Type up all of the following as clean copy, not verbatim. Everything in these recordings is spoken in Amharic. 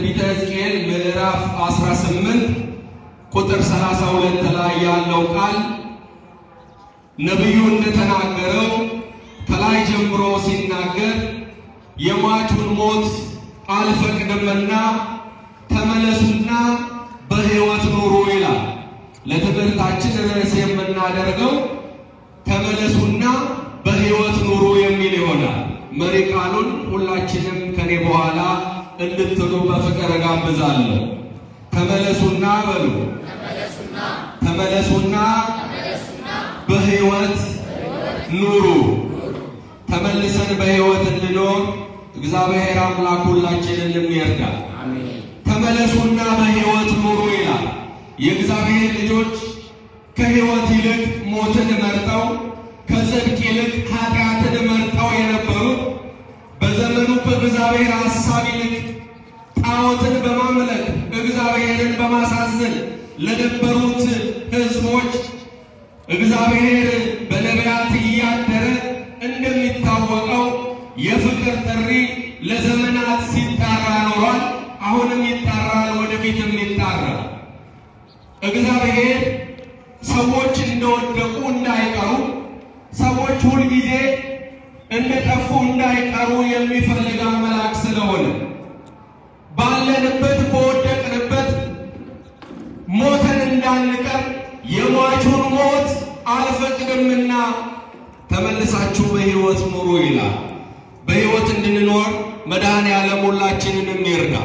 በትንቢተ ሕዝቅኤል ምዕራፍ 18 ቁጥር 32 ላይ ያለው ቃል ነብዩ እንደተናገረው ከላይ ጀምሮ ሲናገር የሟቹን ሞት አልፈቅድምና ተመለሱና በሕይወት ኑሩ ይላል። ለትምህርታችን ርዕስ የምናደርገው ተመለሱና በሕይወት ኑሩ የሚል ይሆናል። መሪ ቃሉን ሁላችንም ከኔ በኋላ እንድትሉ በፍቅር ጋብዛለሁ። ተመለሱና በሉ ተመለሱና በሕይወት ኑሩ። ተመልሰን በሕይወት እንድንኖር እግዚአብሔር አምላክ ሁላችንን ይርዳል። አሜን። ተመለሱና በሕይወት ኑሩ ይላል። የእግዚአብሔር ልጆች ከሕይወት ይልቅ ሞትን መርጠው ከጽድቅ ይልቅ ኃጢአትን መርጠው የነበሩ በዘመኑ በእግዚአብሔር ሐሳብ ይልቅ ጣዖትን በማምለክ እግዚአብሔርን በማሳዘን ለነበሩት ሕዝቦች እግዚአብሔር በነቢያት እያደረ እንደሚታወቀው የፍቅር ጥሪ ለዘመናት ሲጣራ ኖሯል። አሁንም ይጣራል፣ ወደፊትም ይጣራል። እግዚአብሔር ሰዎች እንደወደቁ እንዳይቀሩ፣ ሰዎች ሁሉ ጊዜ እንደጠፉ እንዳይቀሩ የሚፈልግ አምላክ ስለሆነ ባለንበት በወደቅንበት ሞተን እንዳንቀር የሟቹን ሞት አልፈቅድምና ተመልሳችሁ በሕይወት ኑሩ ይላል። በሕይወት እንድንኖር መድኃኔዓለም ሁላችንንም ይርዳ።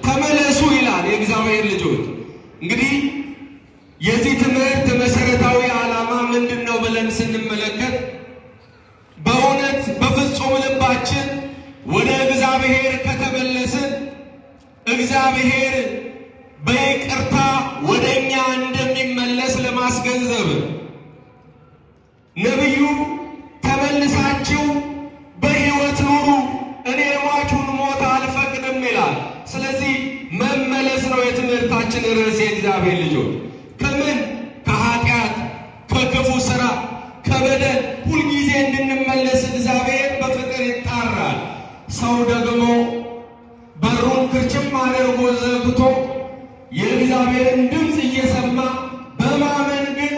ተመለሱ ይላል የእግዚአብሔር ልጆች። እንግዲህ የዚህ ትምህርት መሰረታዊ ዓላማ ምንድነው ብለን ስንመለከት በእውነት በፍጹም ልባችን ወደ እግዚአብሔር ከተመለስን እግዚአብሔር በይቅርታ ወደኛ እንደሚመለስ ለማስገንዘብ ነብዩ ተመልሳችሁ በሕይወት ኑሩ እኔ የሟቹን ሞት አልፈቅድም ይላል። ስለዚህ መመለስ ነው የትምህርታችን ርዕስ። የእግዚአብሔር ልጆች ከምን ከኃጢአት ከክፉ ሥራ ከበደል ሁልጊዜ እንድንመለስ እግዚአብሔር በፍቅር ይጣራል። ሰው ደግሞ በሩን ክርችም አድርጎ ዘግቶ የእግዚአብሔርን ድምፅ እየሰማ በማመን ግን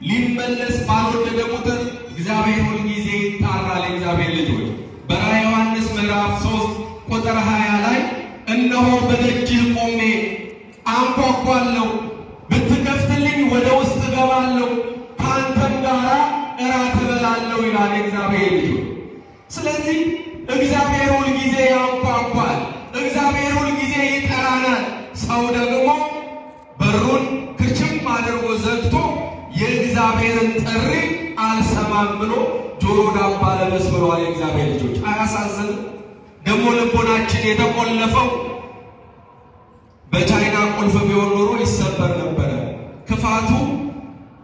ሊመለስ ባልወደደ ቁጥር እግዚአብሔር ሁልጊዜ ይጣራል። የእግዚአብሔር ልጆች በራዕየ ዮሐንስ ምዕራፍ 3 ቁጥር 20 ላይ እነሆ በደጅህ ቆሜ አንኳኳለሁ፣ ብትከፍትልኝ ወደ ውስጥ እገባለሁ፣ ከአንተም ጋር እራት እበላለሁ ይላል የእግዚአብሔር ልጆች። ስለዚህ እግዚአብሔር ሁልጊዜ ያንኳኳል፣ እግዚአብሔር ሁልጊዜ ይጠራናል። ሰው ደግሞ በሩን ክርችም አድርጎ ዘግቶ የእግዚአብሔርን ጥሪ አልሰማም ብሎ ጆሮ ዳባ ልበስ ብሏል። የእግዚአብሔር ልጆች አያሳዝንም? ደግሞ ልቦናችን የተቆለፈው በቻይና ቁልፍ ቢሆን ኖሮ ይሰበር ነበረ። ክፋቱ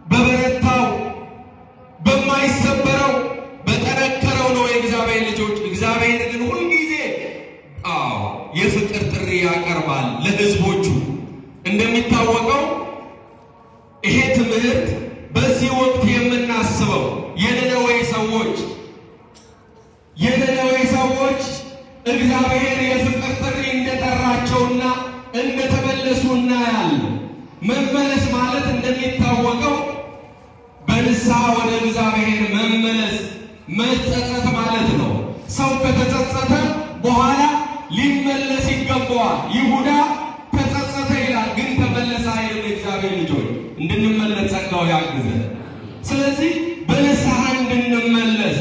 በበረታው በማይሰበረው በጠነከረው ነው የእግዚአብሔር ልጆች። እግዚአብሔር ግን ሁልጊዜ የፍቅር ጥሪ ያቀርባል ለሕዝቦቹ። እንደሚታወቀው ይሄ ትምህርት በዚህ ወቅት የምናስበው የነነዌ ሰዎች እግዚአብሔር የፍቅር ጥሪ እንደጠራቸውና እንደተመለሱ እናያለን። መመለስ ማለት እንደሚታወቀው በንስሐ ወደ እግዚአብሔር መመለስ መጸጸት ማለት ነው። ሰው ከተጸጸተ በኋላ ሊመለስ ይገባዋል። ይሁዳ ተጸጸተ ይላል፣ ግን ተመለሰ አይልም። እግዚአብሔር ልጆች እንድንመለስ ጸጋው ያግዘን። ስለዚህ በንስሐ እንድንመለስ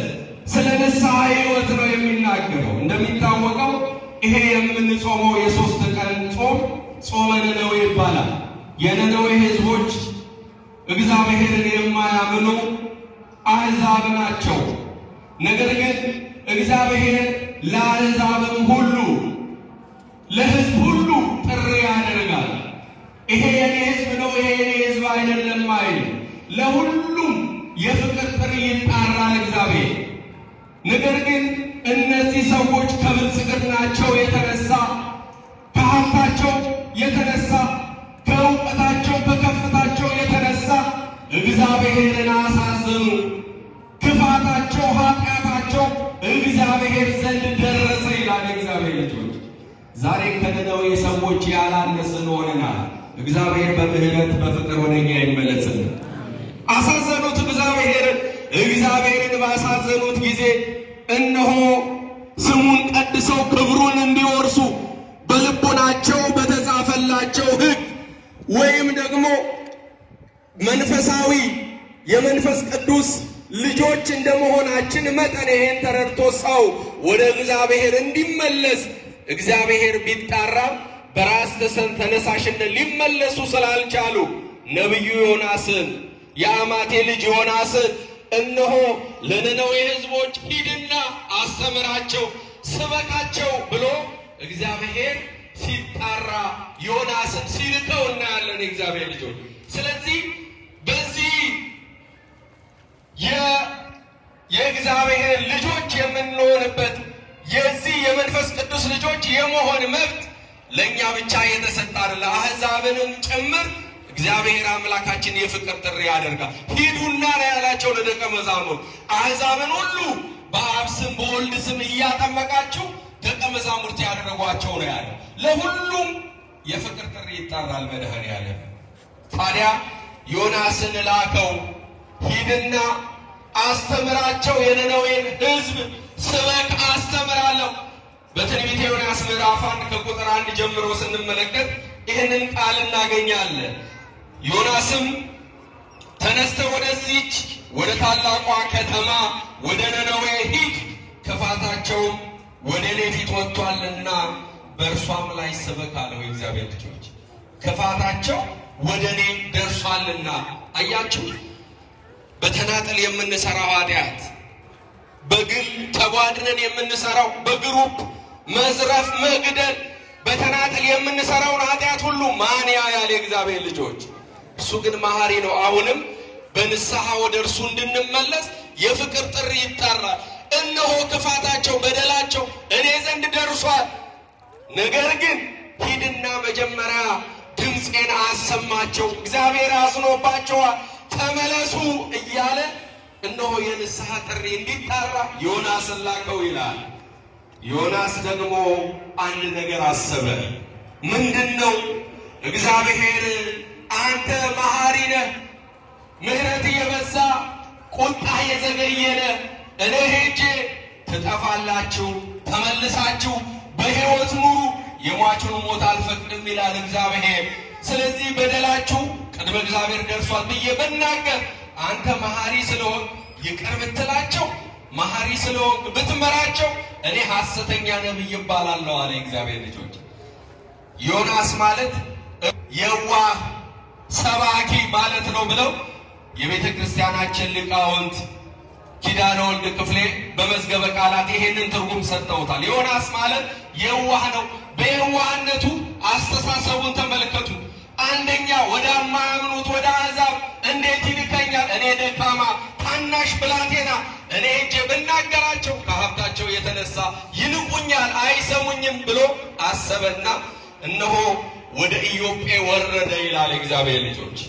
ስለ ንስሐ ሕይወት ነው የሚናገረው። እንደሚታወቀው ይሄ የምንጾመው የ3 ቀን ጾም ጾመ ነነዌ ይባላል። የነነዌ ሕዝቦች እግዚአብሔርን የማያምኑ አሕዛብ ናቸው። ነገር ግን እግዚአብሔር ለአሕዛብም ሁሉ ለሕዝብ ሁሉ ጥሪ ያደርጋል። ይሄ የኔ ሕዝብ ነው፣ ይሄ የኔ ሕዝብ አይደለም አይል። ለሁሉም የፍቅር ጥሪ ይጣራል እግዚአብሔር። ነገር ግን እነዚህ ሰዎች ከብልጽግናቸው የተነሳ ከሀብታቸው የተነሳ ከእውቀታቸው ከከፍታቸው የተነሳ እግዚአብሔርን አሳዘኑ። ክፋታቸው ኃጢአታቸው እግዚአብሔር ዘንድ ደረሰ ይላል እግዚአብሔር ልጅ። ዛሬ ከነነዌ ሰዎች ያላነስን ሆነናል። እግዚአብሔር በምህረት በፍቅር ወደኛ ይመለስልን። አሳዘኑት እግዚአብሔርን ባሳዘኑት ጊዜ እነሆ ስሙን ቀድሰው ክብሩን እንዲወርሱ በልቦናቸው በተጻፈላቸው ሕግ ወይም ደግሞ መንፈሳዊ የመንፈስ ቅዱስ ልጆች እንደመሆናችን መጠን ይሄን ተረድቶ ሰው ወደ እግዚአብሔር እንዲመለስ እግዚአብሔር ቢጣራ በራስ ተነሳሽነት ሊመለሱ ስላልቻሉ ነብዩ ዮናስን የአማቴ ልጅ ዮናስን እነሆ ለነነዌ ሕዝቦች ሂድና አስተምራቸው ስበካቸው ብሎ እግዚአብሔር ሲጣራ ዮናስን ሲልከው እናያለን እግዚአብሔር ልጆች። ስለዚህ በዚህ የእግዚአብሔር ልጆች የምንሆንበት የዚህ የመንፈስ ቅዱስ ልጆች የመሆን መብት ለኛ ብቻ የተሰጠ አይደለም፣ ለአሕዛብንም ጭምር እግዚአብሔር አምላካችን የፍቅር ጥሪ ያደርጋል። ሂዱና ያላቸው ለደቀ መዛሙርት አሕዛብን ሁሉ በአብ ስም በወልድ ስም እያጠመቃችሁ ደቀ መዛሙርት ያደረጓቸው ነው ያለው። ለሁሉም የፍቅር ጥሪ ይጣራል መድኃኔዓለም። ታዲያ ዮናስን ላከው፣ ሂድና አስተምራቸው የነነዌን ሕዝብ ስበክ አስተምራለሁ። በትንቢተ ዮናስ ምዕራፍ 1 ከቁጥር 1 ጀምሮ ስንመለከት ይህንን ቃል እናገኛለን። ዮናስም ተነስተህ ወደዚች ወደ ታላቋ ከተማ ወደ ነነዌ ሂድ፣ ክፋታቸውም ወደ እኔ ፊት ወጥቷልና በእርሷም ላይ ስበክ አለው። የእግዚአብሔር ልጆች ክፋታቸው ወደ እኔ ደርሷልና። አያችሁ፣ በተናጠል የምንሰራው ኃጢአት፣ በግል ተጓድነን የምንሰራው፣ በግሩፕ መዝረፍ፣ መግደል፣ በተናጠል የምንሰራውን ኃጢአት ሁሉ ማን ያያል? የእግዚአብሔር ልጆች። እሱ ግን መሐሪ ነው። አሁንም በንስሐ ወደ እርሱ እንድንመለስ የፍቅር ጥሪ ይጣራል። እነሆ ክፋታቸው በደላቸው እኔ ዘንድ ደርሷል፣ ነገር ግን ሂድና መጀመሪያ ድምፄን አሰማቸው፣ እግዚአብሔር አዝኖባቸዋል፣ ተመለሱ እያለ እነሆ የንስሐ ጥሪ እንዲጣራ ዮናስን ላከው ይላል። ዮናስ ደግሞ አንድ ነገር አሰበ። ምንድነው? እግዚአብሔር አንተ መሐሪ ነህ፣ ምሕረት የበዛ ቁጣ የዘገየነ፣ እኔ ሄጄ ትጠፋላችሁ፣ ተመልሳችሁ በሕይወት ኑሩ፣ የሟቹን ሞት አልፈቅድም ይላል እግዚአብሔር። ስለዚህ በደላችሁ ቅድመ እግዚአብሔር ደርሷል ብዬ ብናገር አንተ መሐሪ ስለሆን ይቅር ብትላቸው፣ መሐሪ ስለሆን ብትመራቸው እኔ ሐሰተኛ ነብይ ይባላለሁ አለ እግዚአብሔር ልጆች። ዮናስ ማለት የዋህ ሰባኪ ማለት ነው ብለው የቤተ ክርስቲያናችን ሊቃውንት ኪዳነ ወልድ ክፍሌ በመዝገበ ቃላት ይሄንን ትርጉም ሰጥተውታል። ዮናስ ማለት የዋህ ነው። በየዋህነቱ አስተሳሰቡን ተመልከቱ። አንደኛ ወደ ማያምኑት ወደ አሕዛብ እንዴት ይልከኛል? እኔ ደካማ ታናሽ ብላቴና እኔ ሄጄ ብናገራቸው ከሀብታቸው የተነሳ ይልቁኛል፣ አይሰሙኝም ብሎ አሰበና እነሆ ወደ ኢዮጴ ወረደ ይላል እግዚአብሔር ልጆች።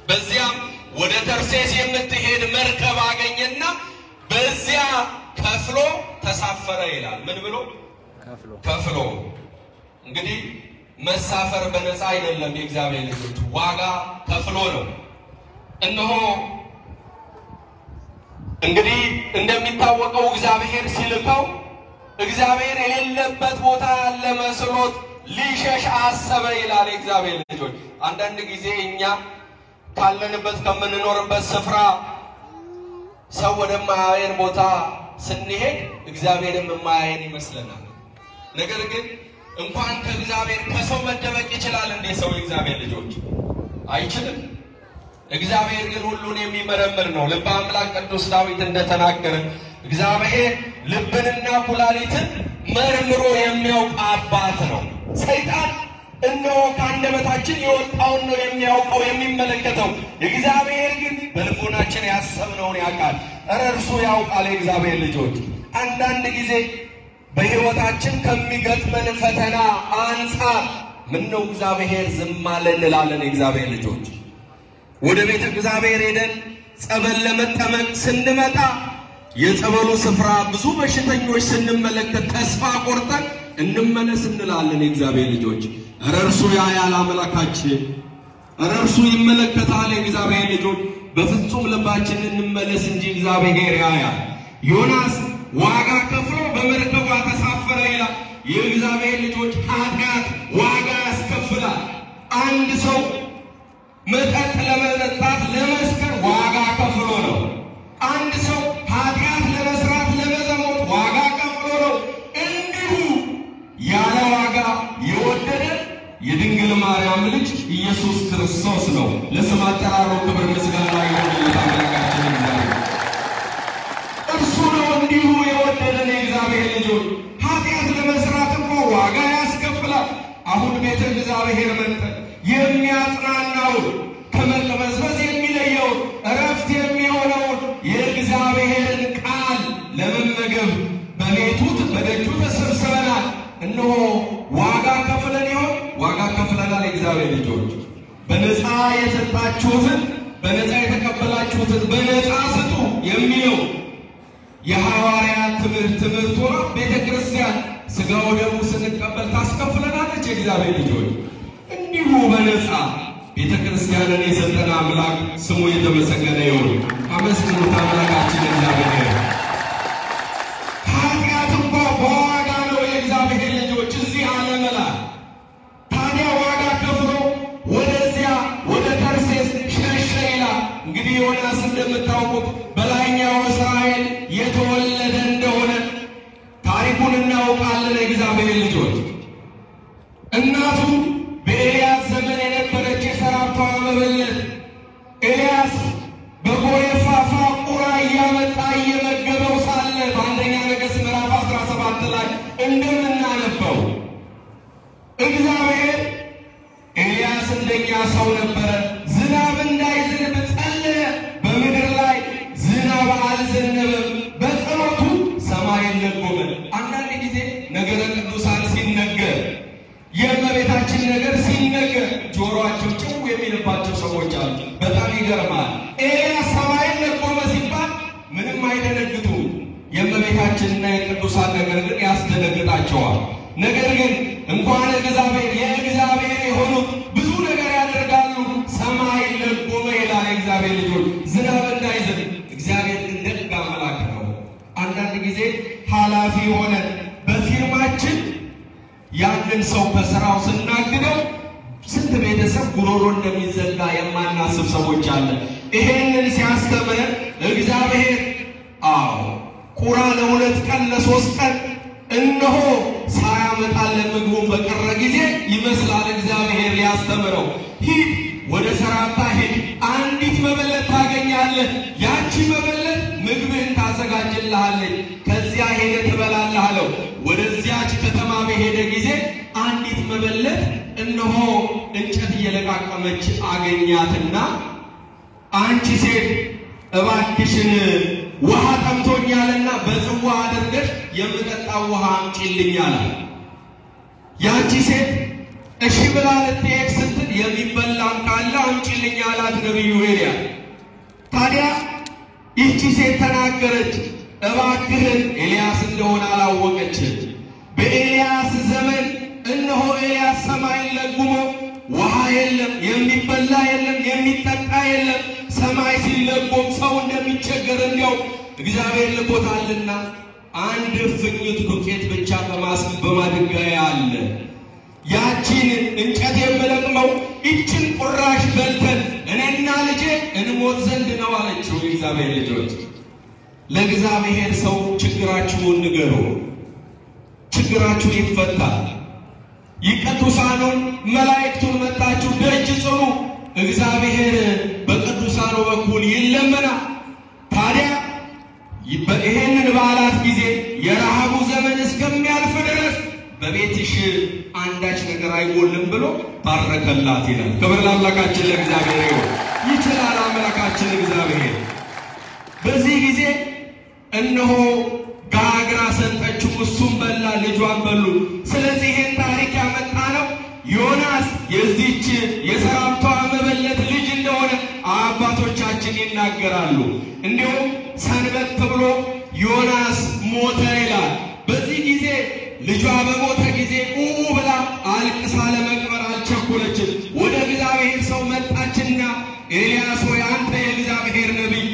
በዚያም ወደ ተርሴስ የምትሄድ መርከብ አገኘና በዚያ ከፍሎ ተሳፈረ ይላል። ምን ብሎ? ከፍሎ። እንግዲህ መሳፈር በነፃ አይደለም የእግዚአብሔር ልጆች፣ ዋጋ ከፍሎ ነው። እነሆ እንግዲህ እንደሚታወቀው እግዚአብሔር ሲልከው እግዚአብሔር የሌለበት ቦታ ያለ መስሎት ሊሸሽ አሰበ ይላል የእግዚአብሔር ልጆች። አንዳንድ ጊዜ እኛ ካለንበት ከምንኖርበት ስፍራ ሰው ወደማያየን ቦታ ስንሄድ እግዚአብሔርም የማያየን ይመስለናል። ነገር ግን እንኳን ከእግዚአብሔር ከሰው መደበቅ ይችላል እንዴ? ሰው የእግዚአብሔር ልጆች አይችልም። እግዚአብሔር ግን ሁሉን የሚመረምር ነው። ልበ አምላክ ቅዱስ ዳዊት እንደተናገረ እግዚአብሔር ልብንና ኩላሊትን መርምሮ የሚያውቅ አባት ነው። ሰይጣን እነሆ ከአንደበታችን የወጣውን ነው የሚያውቀው የሚመለከተው። እግዚአብሔር ግን በልቦናችን ያሰብነውን ያውቃል። እርሱ ያውቃል። የእግዚአብሔር ልጆች አንዳንድ ጊዜ በሕይወታችን ከሚገጥመን ፈተና አንጻር ምነው እግዚአብሔር ዝም አለ እንላለን። የእግዚአብሔር ልጆች ወደ ቤተ እግዚአብሔር ሄደን ጸበል ለመጠመቅ ስንመጣ የጸበሉ ስፍራ ብዙ በሽተኞች ስንመለከት ተስፋ ቆርጠን እንመለስ እንላለን የእግዚአብሔር ልጆች። እርሱ ያያል አምላካችን፣ እርሱ ይመለከታል የእግዚአብሔር ልጆች። በፍጹም ልባችን እንመለስ እንጂ እግዚአብሔር ያያል። ዮናስ ዋጋ ከፍሎ በመርከቧ ተሳፈረ ይላል። የእግዚአብሔር ልጆች ኃጢአት ዋጋ ያስከፍላል። አንድ ሰው መጠጥ ለመጠጣት ለመስከር ዋጋ ከፍሎ ነው። አንድ ሰው ኃጢአት ለመስራት ለመዘሞት ዋጋ ከፍሎ ነው። እንዲሁ ያለ ዋጋ የወደደ የድንግል ማርያም ልጅ ኢየሱስ ክርስቶስ ነው። ለስም አጠራሩ ክብር ምስጋና ይሁን። አምላካችን እርሱ ነው እንዲሁ የወደደን የእግዚአብሔር ልጆች። ኃጢአት ለመስራት እንኳን ዋጋ ያስከፍላል። አሁን ቤተ እግዚአብሔር መጣ። የሚያጽናናውን ከመቅበዝበዝ የሚለየውን እረፍት የሚሆነውን የእግዚአብሔርን ቃል ለመመገብ በቤቱ በደጁ ተሰብስበናል። እነሆ ዋጋ ከፍለን ይሆን? ዋጋ ከፍለናል። የእግዚአብሔር ልጆች በነፃ የሰጣችሁትን በነፃ የተቀበላችሁትን በነፃ ስጡ የሚለው የሐዋርያት ትምህርት ሆኖ ቤተክርስቲያን ሥጋው ደሙ ስንቀበል ታስከፍለናለች። የእግዚአብሔር ልጆች እንዲሁ በነፃ ቤተክርስቲያንን የሰጠን አምላክ ስሙ የተመሰገነ ይሁን። አመስግኑት አምላካችን እግዚአብሔር። ኃጢአት እንኳን በዋጋ ነው የእግዚአብሔር ልጆች እዚህ ዓለም ላይ። ታዲያ ዋጋ ከፍሎ ወደዚያ ወደ ተርሴስ ሸሸ ይላል። እንግዲህ ዮናስ እንደምታውቁት በላይኛው እስራኤል የተወለደ እንደሆነ ታሪኩን እናውቃለን። የእግዚአብሔር ልጆች እናቱ በኤልያስ ዘመን የነበረች የሰራፕቷ መበለት ኤልያስ በጎሬፋፋ ቁራ እያመጣ እየመገበው ሳለ በአንደኛ ነገሥት ምዕራፍ 17 ላይ እንደምናነበው እግዚአብሔር ኤልያስ እንደኛ ሰው ነበረ። ዝናብ እንዳይዘንብ ጸለየ። በምድር ላይ ዝናብ አልዘነበም። በጸሎቱ ሰማይን ለጎመ። አንዳንድ ጊዜ ነገረ ቅዱሳን ሲነገር የእመቤታችን ነገር ሲነገር ጆሮአቸው ጭው የሚልባቸው ሰዎች አሉ። በጣም ይገርማል። ኤልያስ ሰማይን ለጎመ ሲባል ምንም አይደነግጡ። የእመቤታችንና የቅዱሳን ነገር ግን ያስደነግጣቸዋል። ነገር ግን እንኳን የእግዚአብሔር የሆኑት ብዙ ነገር ያደርጋሉ። ሰማይ ለጎመ ይላል የእግዚአብሔር ልጆች ዝናብ እንዳይዘንብ። እግዚአብሔር ግን ደግ አምላክ ነው። አንዳንድ ጊዜ ኃላፊ ሆነን በፊርማችን ያንን ሰው በስራው ስናግደው ስንት ቤተሰብ ጉሮሮ እንደሚዘጋ የማናስብ ሰዎች አለ። ይሄንን ሲያስተምረን እግዚአብሔር ቁራ ለ2 ቀን ለ3 ቀን እነሆ ሳያመጣለን ምግቡን በቀረ ጊዜ ይመስላል እግዚአብሔር ሊያስተምረው። ሂድ ወደ ሰራፕታ ሂድ፣ አንዲት መበለት ታገኛለህ። ያቺ መበለት ምግብህን ታዘጋጅልሃለች፣ ከዚያ ሄደ ትበላለህ አለው። ወደዚያች ከተማ በሄደ ጊዜ አንዲት መበለት እነሆ እንጨት እየለቃቀመች አገኛትና አንቺ ሴት እባክሽን ውሃ ጠምቶኛልና በጽዋ አድርገሽ የምጠጣው ውሃ አምጪልኝ አላት። ያቺ ሴት እሺ ብላ ልትሄድ ስትል የሚበላም ካለ አምጪልኝ አላት ነቢዩ ኤልያስ። ታዲያ ይህቺ ሴት ተናገረች። እባክህን ኤልያስ እንደሆነ አላወቀች። በኤልያስ ዘመን እነሆ ኤልያስ ሰማይን ለጉሞ ውሃ የለም፣ የሚበላ የለም፣ የሚጠጣ የለም። ሰማይ ሲለጎም ሰው እንደሚቸገር እንዲያው እግዚአብሔር ልቦታልና አንድ ፍኝት ዱቄት ብቻ በማድጋ አለ። ያቺን እንጨት የምለቅመው ይችን ቁራሽ በልተን እኔና ልጄ እንሞት ዘንድ ነው አለችው። እግዚአብሔር ልጆች ለእግዚአብሔር ሰው ችግራችሁን ንገሩ፣ ችግራችሁ ይፈታል። ይቅዱሳኑን መላእክቱን መጣችሁ ደጅ ጽኑ፣ እግዚአብሔር በቅዱሳኑ በኩል ይለመናል። ታዲያ ይሄንን በዓላት ጊዜ የረሃቡ ዘመን እስከሚያልፍ ድረስ በቤትሽ አንዳች ነገር አይጎልም ብሎ ባረከላት ይላል። ክብር ለአምላካችን ለእግዚአብሔር ይሁን። ይችላል አምላካችን እግዚአብሔር። በዚህ ጊዜ እነሆ ጋግራ ሰጠችው፣ እሱም በላ፣ ልጇን በሉ። ስለዚህ ይሄን ታሪክ ያመጣ ነው ዮናስ የዚህች የሰራፕቷ መበለት ልጅ እንደሆነ አባቶቻችን ይናገራሉ። እንዲሁም ሰንበት ብሎ ዮናስ ሞተ ይላል። በዚህ ጊዜ ልጇ በሞተ ጊዜ ብላ አልቅሳ ለመቅበር አልቸኮለችም። ወደ እግዚአብሔር ሰው መጣችና ኤልያስ ሆይ አንተ የእግዚአብሔር ነቢይ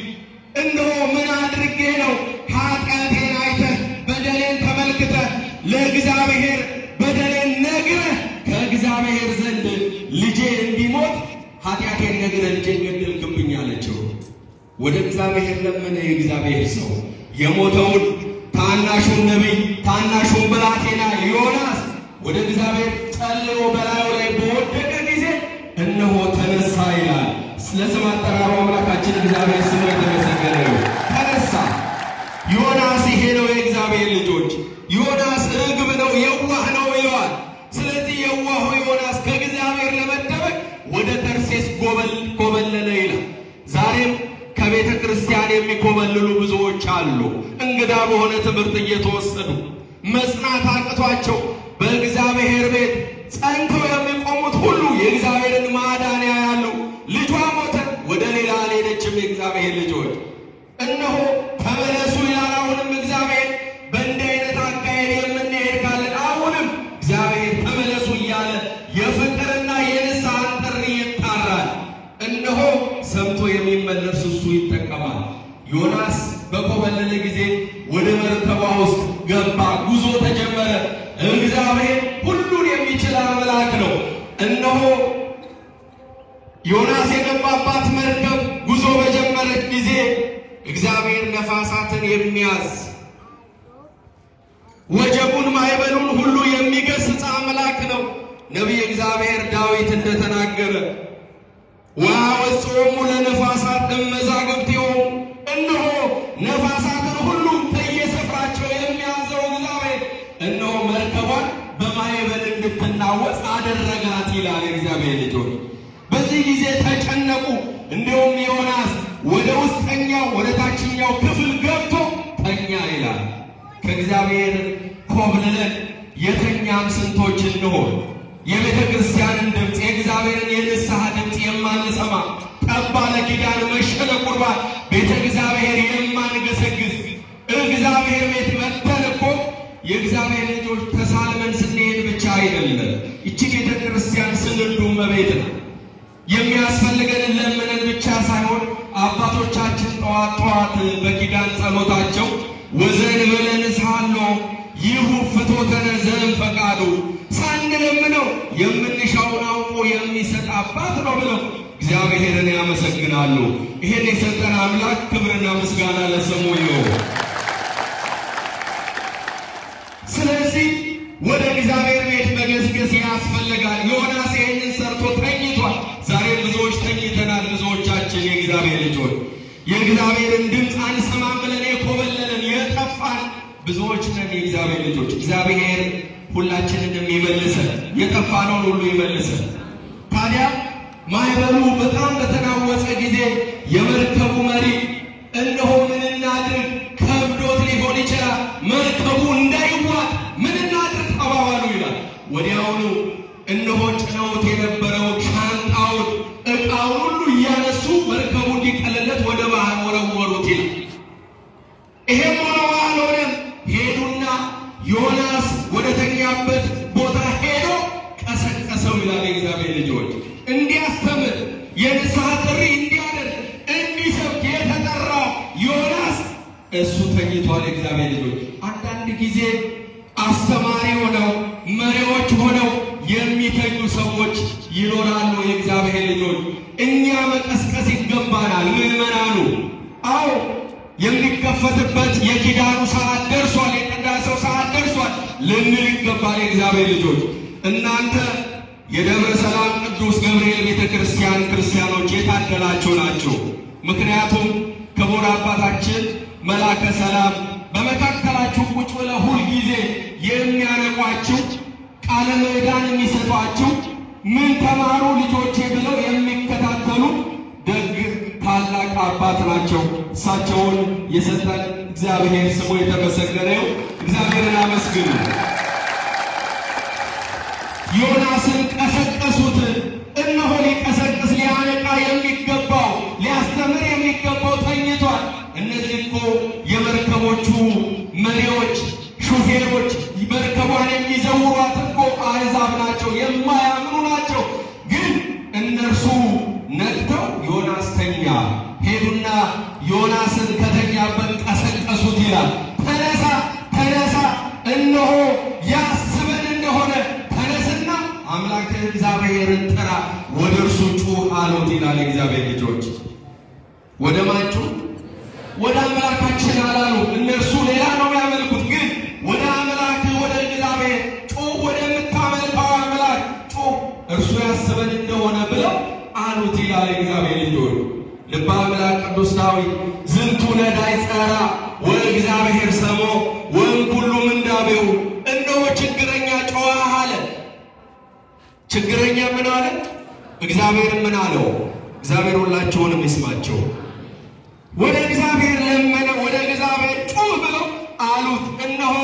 እነሆ ምን አድርጌ ነው ኃጢአቴን አይተህ በደሌን ተመልክተህ ለእግዚአብሔር በደሌን ነግረህ ከእግዚአብሔር ዘንድ ልጄ እንዲሞት ኃጢአቴን ነግረህ ልጄን ገደልክብኝ አለችው። ወደ እግዚአብሔር ለመነ የእግዚአብሔር ሰው። የሞተውን ታናሹን ነቢይ ታናሹን ብላቴና ዮናስ ወደ እግዚአብሔር ጸልዮ በላዩ ላይ በወደቀ ጊዜ እነሆ ተነሳ ይላል። ስለስም አጠራሩ አምላካችን እግዚአብሔር ስሙ የተመሰገነ ይሁን። ተነሳ። ዮናስ ይሄ ነው የእግዚአብሔር ልጆች። ዮናስ ርግብ ነው፣ የዋህ ነው ይለዋል። ስለዚህ የዋሁ ዮናስ ከእግዚአብሔር ለመደበቅ ወደ ተርሴስ ኮበለለ ይላል። ዛሬም ከቤተ ክርስቲያን የሚኮበልሉ ብዙዎች አሉ። እንግዳ በሆነ ትምህርት እየተወሰዱ መጽናት አቅቷቸው በእግዚአብሔር ቤት ጸንተው የሚቆሙት ሁሉ የእግዚአብሔርን ማዳን ያያሉ። ልጇ ሞተ፣ ወደ ሌላ አልሄደችም። የእግዚአብሔር ልጆች እነሆ ተመለሱ ይላል። አሁንም እግዚአብሔር በእንዲህ አይነት አካሄድ የምንሄድ ካለን አሁንም እግዚአብሔር ተመለሱ እያለ የፍቅርና የንስሐን ጥሪ ይጣራል። እነሆ ሰምቶ የሚመለስ እሱ ይጠቀማል። ዮናስ በኮበለለ ጊዜ ወደ መርከቧ ውስጥ ገባ። ጉዞ ተጀመረ። እግዚአብሔር ሁሉን የሚችል አምላክ ነው። እነሆ ዮናስ የገባባት መርከብ ጉዞ በጀመረች ጊዜ እግዚአብሔር ነፋሳትን የሚያዝ ወጀቡን ማዕበሉን ሁሉ የሚገስጽ አምላክ ነው። ነቢይ እግዚአብሔር ዳዊት እንደተናገረ ወአወጽኦሙ ለነፋሳት እመዛግብቲሆሙ እነሆ ነፋሳትን ሁሉ ከየስፍራቸው የሚያዘው እግዚአብሔር እነሆ መርከቧን በማዕበል እንድትናወጥ አደረጋት ይላል እግዚአብሔር ልጆች። በዚህ ጊዜ ተጨነቁ። እንዲሁም ዮናስ ወደ ውስጠኛው ወደ ታችኛው ክፍል ገብቶ ተኛ ይላል። ከእግዚአብሔር ኮብልለን የተኛን ስንቶች እንሆን? የቤተ ክርስቲያንን ድምፅ የእግዚአብሔርን የንስሐ ድምፅ የማንሰማ ጠባ ለኪዳን መሸለ ቁርባን ቤተ እግዚአብሔር የማንገሰግስ እግዚአብሔር ቤት መጥተን እኮ የእግዚአብሔር ልጆች ተሳልመን ስንሄድ ብቻ አይደለም። እቺ ቤተ ክርስቲያን ስንዱ መቤት ነው። የሚያስፈልገን ለምነን ብቻ ሳይሆን አባቶቻችን ጠዋት በኪዳን ጸሎታቸው ወዘን በለን ሳሎ ይሁ ፍቶተነ ዘእንፈቃዱ ሳንለምነው የምንሻውን አውቆ የሚሰጥ አባት ነው ብለው እግዚአብሔርን ያመሰግናሉ። ይሄን የሰጠን አምላክ ክብርና ምስጋና ለስሙ ይሁን። ስለዚህ ወደ እግዚአብሔር ቤት መገስገስ ያስፈልጋል። ዮናስ ይህንን ሰርቶ ተኝቷል። ዛሬ ብዙዎች ተኝተናል። ብዙዎቻችን የእግዚአብሔር ልጆች የእግዚአብሔርን ድምፅ አንሰማም ብለን የኮበለለን የጠፋን ብዙዎች ነን። የእግዚአብሔር ልጆች እግዚአብሔር ሁላችንንም ይመልሰን፣ የጠፋነውን ሁሉ ይመልሰን። ታዲያ ማዕበሉ በጣም በተናወጸ ጊዜ የመርከቡ መሪ እነሆ ምን እናድርግ ከብዶት ሊሆን ይችላል፣ መርከቡ እንዳይዋጥ ምን እናድርግ ተባባሉ ይላል። ወዲያውኑ እነሆ ጭነውት የነበረው ሻንጣውን ዕቃውን ሁሉ እያነሱ መርከቡ እንዲቀልለት ወደ ባህር ወረወሩት ይላል። ይሄም ሆኖ አልሆነም። ሄዱና ዮናስ ወደ ተኛበት ቦታ ሄዶ ቀሰቀሰው ይላል። የእግዚአብሔር ልጆች እንዲያስተምር የንስሐ ጥሪ እንዲያደርግ እንዲሰብክ የተጠራው ዮናስ እሱ ተኝቷል። የእግዚአብሔር ልጆች አንዳንድ ጊዜ አስተማሪ ሆነው መሪዎች ሆነው የሚተኙ ሰዎች ይኖራሉ። የእግዚአብሔር ልጆች እኛ መቀስቀስ ይገባናል። ምዕመናኑ አዎ የሚከፈትበት የኪዳኑ ሰዓት ደርሷል፣ የቅዳሴው ሰዓት ደርሷል ልንል ይገባል። የእግዚአብሔር ልጆች እናንተ የደብረ ሰላም ቅዱስ ገብርኤል ቤተ ክርስቲያን ክርስቲያኖች የታደላችሁ ናችሁ። ምክንያቱም ክቡር አባታችን መላከ ሰላም በመካከላችሁ ቁጭ ብለው ሁል ጊዜ የሚያነቋችሁ ቃለ ምዕዳን የሚሰጧችሁ ምን ተማሩ ልጆቼ ብለው የሚከታተሉ ደግ ታላቅ አባት ናቸው። እሳቸውን የሰጠን እግዚአብሔር ስሙ የተመሰገነ ይሁን። እግዚአብሔርን አመስግኑ። ዮናስን ቀሰቀሱት። እነሆ ሊቀሰቅስ ሊያነቃ የሚገባው ሊያስተምር የሚገባው ተኝቷል። እነዚህ እኮ የመርከቦቹ መሪዎች ሹፌሮች መርከቧን የሚሰውሯት እኮ አሕዛብ ናቸው፣ የማያምኑ ናቸው። ግን እነርሱ ነቅተው ዮናስ ተኛ፣ ሄዱና ዮናስን ከተኛበት ቀሰቀሱት ይላል። ተነሳ ተነሳ፣ እነሆ ያስበን እንደሆነ ተነስና አምላክ እግዚአብሔርን ጥራ፣ ወደ እርሱ ጩኽ አሉት ይላል። እግዚአብሔር ልጆች ወደ ማን ጩኽ? ወደ አምላካችን አላሉ። እነርሱ ሌላ ነው ያመልኩት፣ ግን ወደ አምላክ ወደ እግዚአብሔር ጩኽ፣ ወደምታመልከው አምላክ ጩኽ፣ እርሱ ያስበን እንደሆነ ብለው አሉት ይላል። እግዚአብሔር ልጆች ልበ አምላክ ቅዱስ ዳዊት ዝንቱ ነዳይ ጸራ ወእግዚአብሔር ሰሞ ወእምኩሉ ምንዳቤው፣ እነሆ ችግረኛ ጮኸ አለ። ችግረኛ ምን አለ? እግዚአብሔር ምን አለው? እግዚአብሔር ሁላቸውንም ይስማቸው። ወደ እግዚአብሔር ለመነ፣ ወደ እግዚአብሔር ጩኽ ብለው አሉት። እነሆ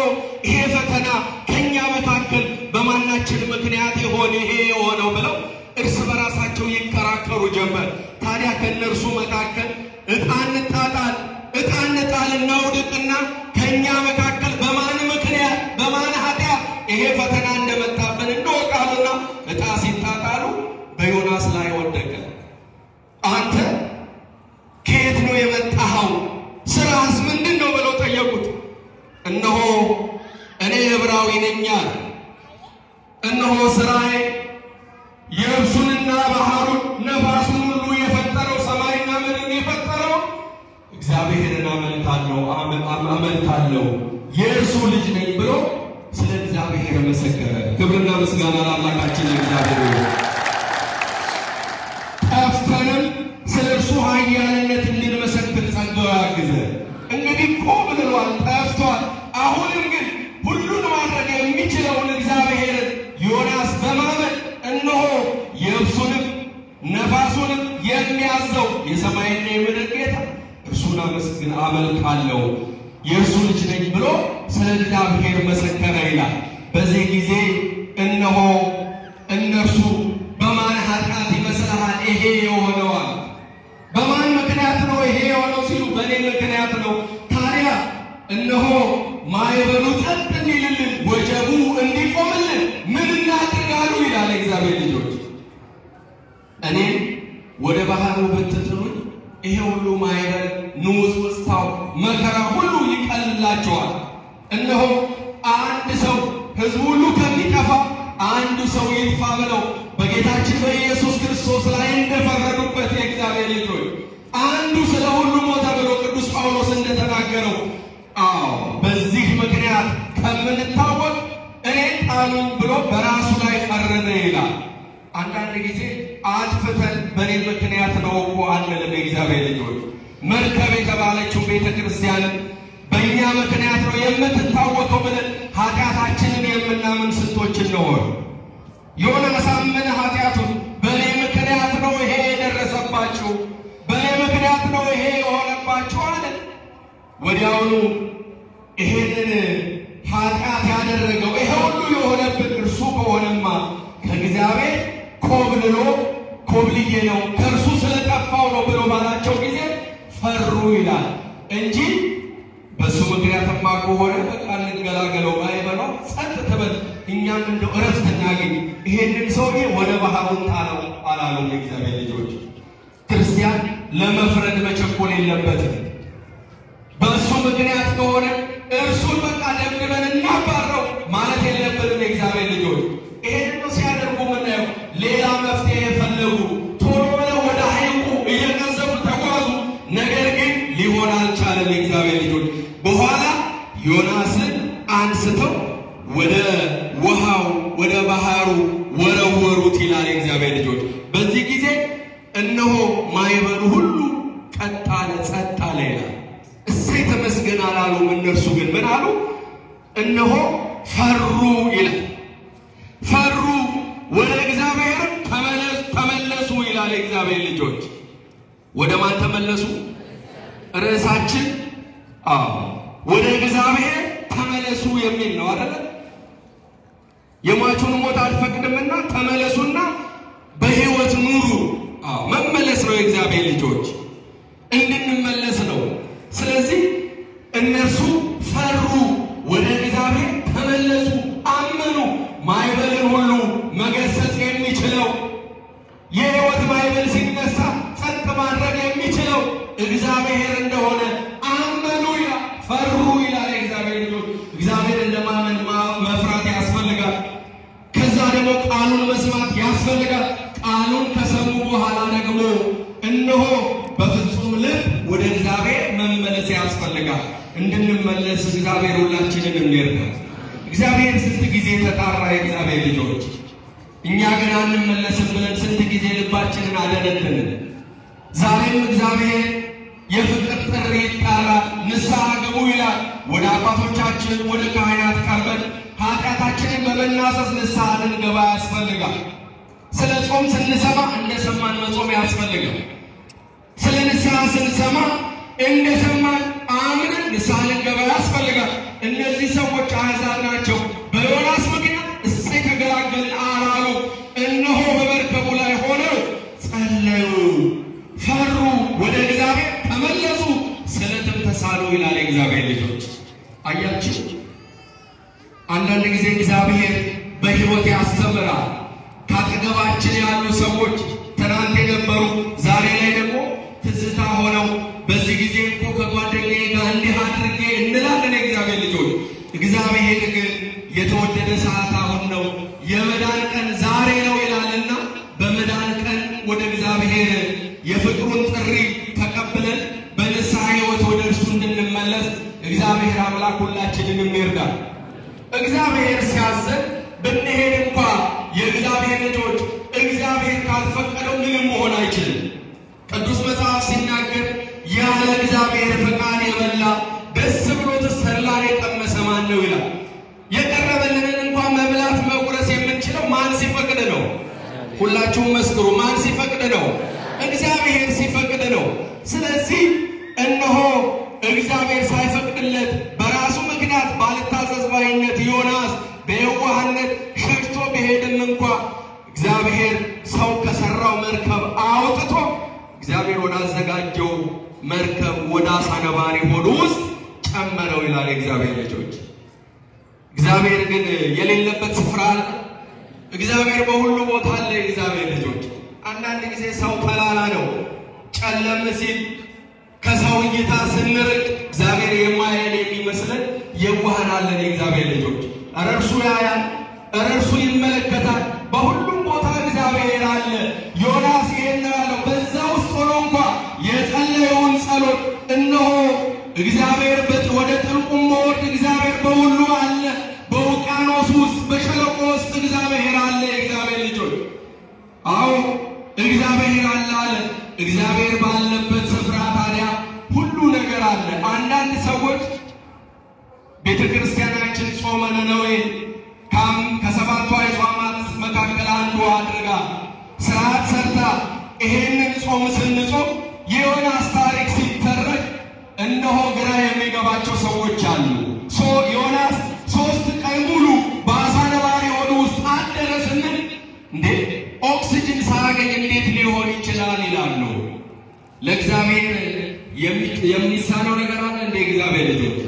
ይሄ ፈተና ከኛ መካከል በማናችን ምክንያት ይሆን ይሄ የሆነው ብለው እርስ በራሳቸው ይከራከሩ ጀመር። ታዲያ ከነርሱ መካከል ዕጣ እንጣል እናውድቅና ከኛ መካከል በማን ምክንያት በማን ኃጢአት ይሄ ፈተና እንደመጣብን እንወቃሉና ዕጣ ሲጣጣሉ በዮናስ ላይ ወደቀ። አንተ ከየት ነው የመጣኸው? ስራስ ምንድን ነው ብለው ጠየቁት። እነሆ እኔ ዕብራዊ ነኝ አለ። እነሆ ስራዬ የብሱንና ባህሩን ነፋሱን ሁሉ የፈጠረው ሰማይና ምድርን የፈጠረው እግዚአብሔርን አመልካለሁ የእርሱ ልጅ ነኝ ብሎ ስለ እግዚአብሔር መሰከረ። ክብርና ምስጋና ለአምላካችን እግዚአብሔር ይሁን። ጠፍተንም ስለ እርሱ ኃያልነት እንድንመሰክር ጸጋው ያግዘን። እንግዲህ ቆም ብሏል፣ ጠፍቷል። አሁንም ግን ሁሉን ማድረግ የሚችለውን እግዚአብሔርን ዮናስ በማመን እነሆ የብሱንም ነፋሱንም የሚያዘው የሰማይና የምድር ጌታ እርሱን አመልካለሁ የእርሱ ልጅ ነኝ ብሎ ስለ እግዚአብሔር መሰከረ ይላል። በዚህ ጊዜ እነሆ እነርሱ በማን ኃጢአት ይመስልሃል ይሄ የሆነዋል? በማን ምክንያት ነው ይሄ የሆነው ሲሉ በእኔ ምክንያት ነው። ታዲያ እነሆ ማዕበሉ ጸጥ እንዲልልን ወጀቡ እንዲቆምልን ምን እናድርጋሉ ይላል። እግዚአብሔር ልጆች እኔ ወደ ባህሩ ብትጥሉኝ ይሄ ሁሉ ማዕበል ንውጽውጽታው መከራ ሁሉ ይቀልላቸዋል። እነሆ አንድ ሰው ሕዝቡ ሁሉ ከሚጠፋ አንዱ ሰው ይጥፋ ብለው በጌታችን በኢየሱስ ክርስቶስ ላይ እንደፈረዱበት የእግዚአብሔር ልጆች አንዱ ስለ ሁሉ ሞተ ብሎ ቅዱስ ጳውሎስ እንደተናገረው በዚህ ምክንያት ከምንታወቅ እኔ ጣሉኝ ብሎ በራሱ ላይ ፈረደ ይላል። አንዳንድ ጊዜ አጥፍተን በእኔ ምክንያት ነው እኮ አንልም። የእግዚአብሔር ልጆች መርከብ የተባለችው ቤተ ክርስቲያን በእኛ ምክንያት ነው የምትታወቀው ብለን ኃጢአታችንን የምናምን ስንቶች እንሆን? ዮናስ አመነ ኃጢአቱን። በእኔ ምክንያት ነው ይሄ የደረሰባችሁ፣ በእኔ ምክንያት ነው ይሄ የሆነባችሁ አለ። ወዲያውኑ ይሄንን ኃጢአት ያደረገው ይሄ ሁሉ የሆነብን እርሱ ከሆነማ ከእግዚአብሔር ኮብልዬ ነው ከእርሱ ስለጠፋው ነው ብሎ ባላቸው ጊዜ ፈሩ ይላል እንጂ በሱ ምክንያትማ ከሆነ በቃ እንገላገለው ባይበለው ጸጥ ተበል እኛም እንደው እረፍት እናገኝ ይሄንን ሰውዬ ወደ ባህሩ ጣለው አላለው። የእግዚአብሔር ልጆች ክርስቲያን ለመፍረድ መቸኮል የለበትም። በሱ ምክንያት ከሆነ እርሱን በቃ ደምድመን እናባረው ማለት የለብንም። የእግዚአብሔር ልጆች ይሄንን ሲያደርጉ ምናየው ሌላ መፍትሄ የፈለጉ ቶሎ ብለው ወደ ሐይቁ እየቀዘፉ ተጓዙ። ነገር ግን ሊሆን አልቻለም። የእግዚአብሔር ልጆች በኋላ ዮናስን አንስተው ወደ ውሃው ወደ ባህሩ ወረወሩት ይላል። የእግዚአብሔር ልጆች በዚህ ጊዜ እነሆ ማዕበሉ ሁሉ ቀጥ አለ፣ ጸጥ አለ ይላል። እሰይ ተመስገን አላሉም። እነርሱ ግን ምን አሉ? እነሆ ፈሩ ይላል። ፈሩ፣ ወደ እግዚአብሔር ተመለሱ ይላል። የእግዚአብሔር ልጆች ወደ ማን ተመለሱ? ርዕሳችን ወደ እግዚአብሔር ተመለሱ የሚል ነው አይደል? የሟቹን ሞት አልፈቅድምና ተመለሱና በሕይወት ኑሩ። መመለስ ነው የእግዚአብሔር ልጆች እንድንመለስ ነው። ስለዚህ እነርሱ ፈሩ፣ ወደ እግዚአብሔር ተመለሱ፣ አመኑ። የሚችለው የሕይወት ማዕበል ሲነሳ ጸጥ ማድረግ የሚችለው እግዚአብሔር እንደሆነ አመኑ ይላል። ፈሩ ይላል እግዚአብሔር ልጆች። እግዚአብሔርን ለማመን መፍራት ያስፈልጋል። ከዛ ደግሞ ቃሉን መስማት ያስፈልጋል። ቃሉን ከሰሙ በኋላ ደግሞ እነሆ በፍጹም ልብ ወደ እግዚአብሔር መመለስ ያስፈልጋል። እንድንመለስ እግዚአብሔር ሁላችንን ይርዳን። እግዚአብሔር ስንት ጊዜ ተጣራ የእግዚአብሔር ልጆች፣ እኛ ግን አንመለስም ብለን ስንት ጊዜ ልባችንን አደነደንን። ዛሬም እግዚአብሔር የፍቅር ጥሪ ይጣራል። ንስሐ ግቡ ይላል። ወደ አባቶቻችን ወደ ካህናት ቀርበን ኃጢአታችንን በመናዘዝ ንስሐ ልንገባ ያስፈልጋል። ስለ ጾም ስንሰማ እንደሰማን መጾም ያስፈልጋል። ስለ ንስሐ ስንሰማ እንደሰማን አምነን ንስሐ ልንገባ ያስፈልጋል። እነዚህ ሰዎች አሕዛብ ናቸው። በዮናስ ምክንያት እሰይ ተገላገልን አላሉ። እነሆ በመርከቡ ላይ ሆነው ጸለዩ፣ ፈሩ፣ ወደ እግዚአብሔር ተመለሱ፣ ስለትም ተሳሉ ይላል እግዚአብሔር ልጆች። አያችሁ፣ አንዳንድ ጊዜ እግዚአብሔር በሕይወት ያስተምራል። ካጠገባችን ያሉ ሰዎች ትናንት የነበሩ ዛሬ ላይ ደግሞ ትዝታ ሆነው በዚህ ጊዜ እኮ ከጓደኛዬ ጋር እንዲህ አድርጌ እንላለን እግዚአብሔር ልጆች። እግዚአብሔር ግን የተወደደ ሰዓት አሁን ነው፣ የመዳን ቀን ዛሬ ነው ይላልና በመዳን ቀን ወደ እግዚአብሔር የፍቅሩን ጥሪ ተቀብለን በንስሐ ሕይወት ወደ እርሱ እንድንመለስ እግዚአብሔር አምላክ ሁላችንንም ይርዳል። እግዚአብሔር ሲያዘን ብንሄድ እንኳ የእግዚአብሔር ልጆች እግዚአብሔር ካልፈቀደው ምንም መሆን አይችልም። ቅዱስ መጽሐፍ ሲናገር ያለ እግዚአብሔር ፈቃድ የበላ ደስ ብሎትስ ተድላን የቀመሰ ማን ነው ይላል። የቀረበልንን እንኳን መብላት መቁረስ የምንችለው ማን ሲፈቅድ ነው? ሁላችሁም መስክሩ። ማን ሲፈቅድ ነው? እግዚአብሔር ሲፈቅድ ነው። ስለዚህ እነሆ እግዚአብሔር ሳይፈቅድለት በራሱ ምክንያት ባልታዘዝ ባይነት ዮናስ በየዋህነት ሸሽቶ ቢሄድም እንኳ እግዚአብሔር ሰው ከሰራው መርከብ አውጥቶ እግዚአብሔር ወዳዘጋጀው መርከብ ወደ አሳ ነባሪ ሆድ ውስጥ ጨመረው ይላል እግዚአብሔር ልጆች። እግዚአብሔር ግን የሌለበት ስፍራ አለ። እግዚአብሔር በሁሉ ቦታ አለ። እግዚአብሔር ልጆች አንዳንድ ጊዜ ሰው ተላላ ነው። ጨለም ሲል ከሰው እይታ ስንርቅ እግዚአብሔር የማያየን የሚመስለን የዋሃናለን። የእግዚአብሔር ልጆች እርሱ ያያል፣ እርሱ ይመለከታል። በሁሉም ቦታ እግዚአብሔር አለ። ዮናስ ይሄን ያለው በዛ ውስጥ ሆኖ እንኳ የጸለየውን ጸሎት እነሆ እግዚአብሔር ወደ ጥልቁም መወርድ እግዚአብሔር በሁሉ አለ። በውቅያኖስ ውስጥ በሸለቆ ውስጥ እግዚአብሔር አለ። የእግዚአብሔር ልጆች አዎ እግዚአብሔር አለ። እግዚአብሔር ባለበት ስፍራ ታዲያ ሁሉ ነገር አለ። አንዳንድ ሰዎች ቤተክርስቲያናችን ጾመ ነነዌ ከሰባቱ አጽዋማት መካከል አንዱ አድርጋ ስርዓት ሰርታ ይሄንን ጾም ስንጾም የዮናስ ታሪክ ሲተረክ እነሆ ግራ የሚገባቸው ሰዎች አሉ። ዮናስ 3 ቀን ሙሉ በአሳ ነባሪ ሆድ ውስጥ አደረ ስንል እንዴ ኦክሲጅን ሳያገኝ እንዴት ሊሆን ይችላል ይላሉ። ለእግዚአብሔር የሚሳነው ነገር አለ እንደ እግዚአብሔር ልጆች?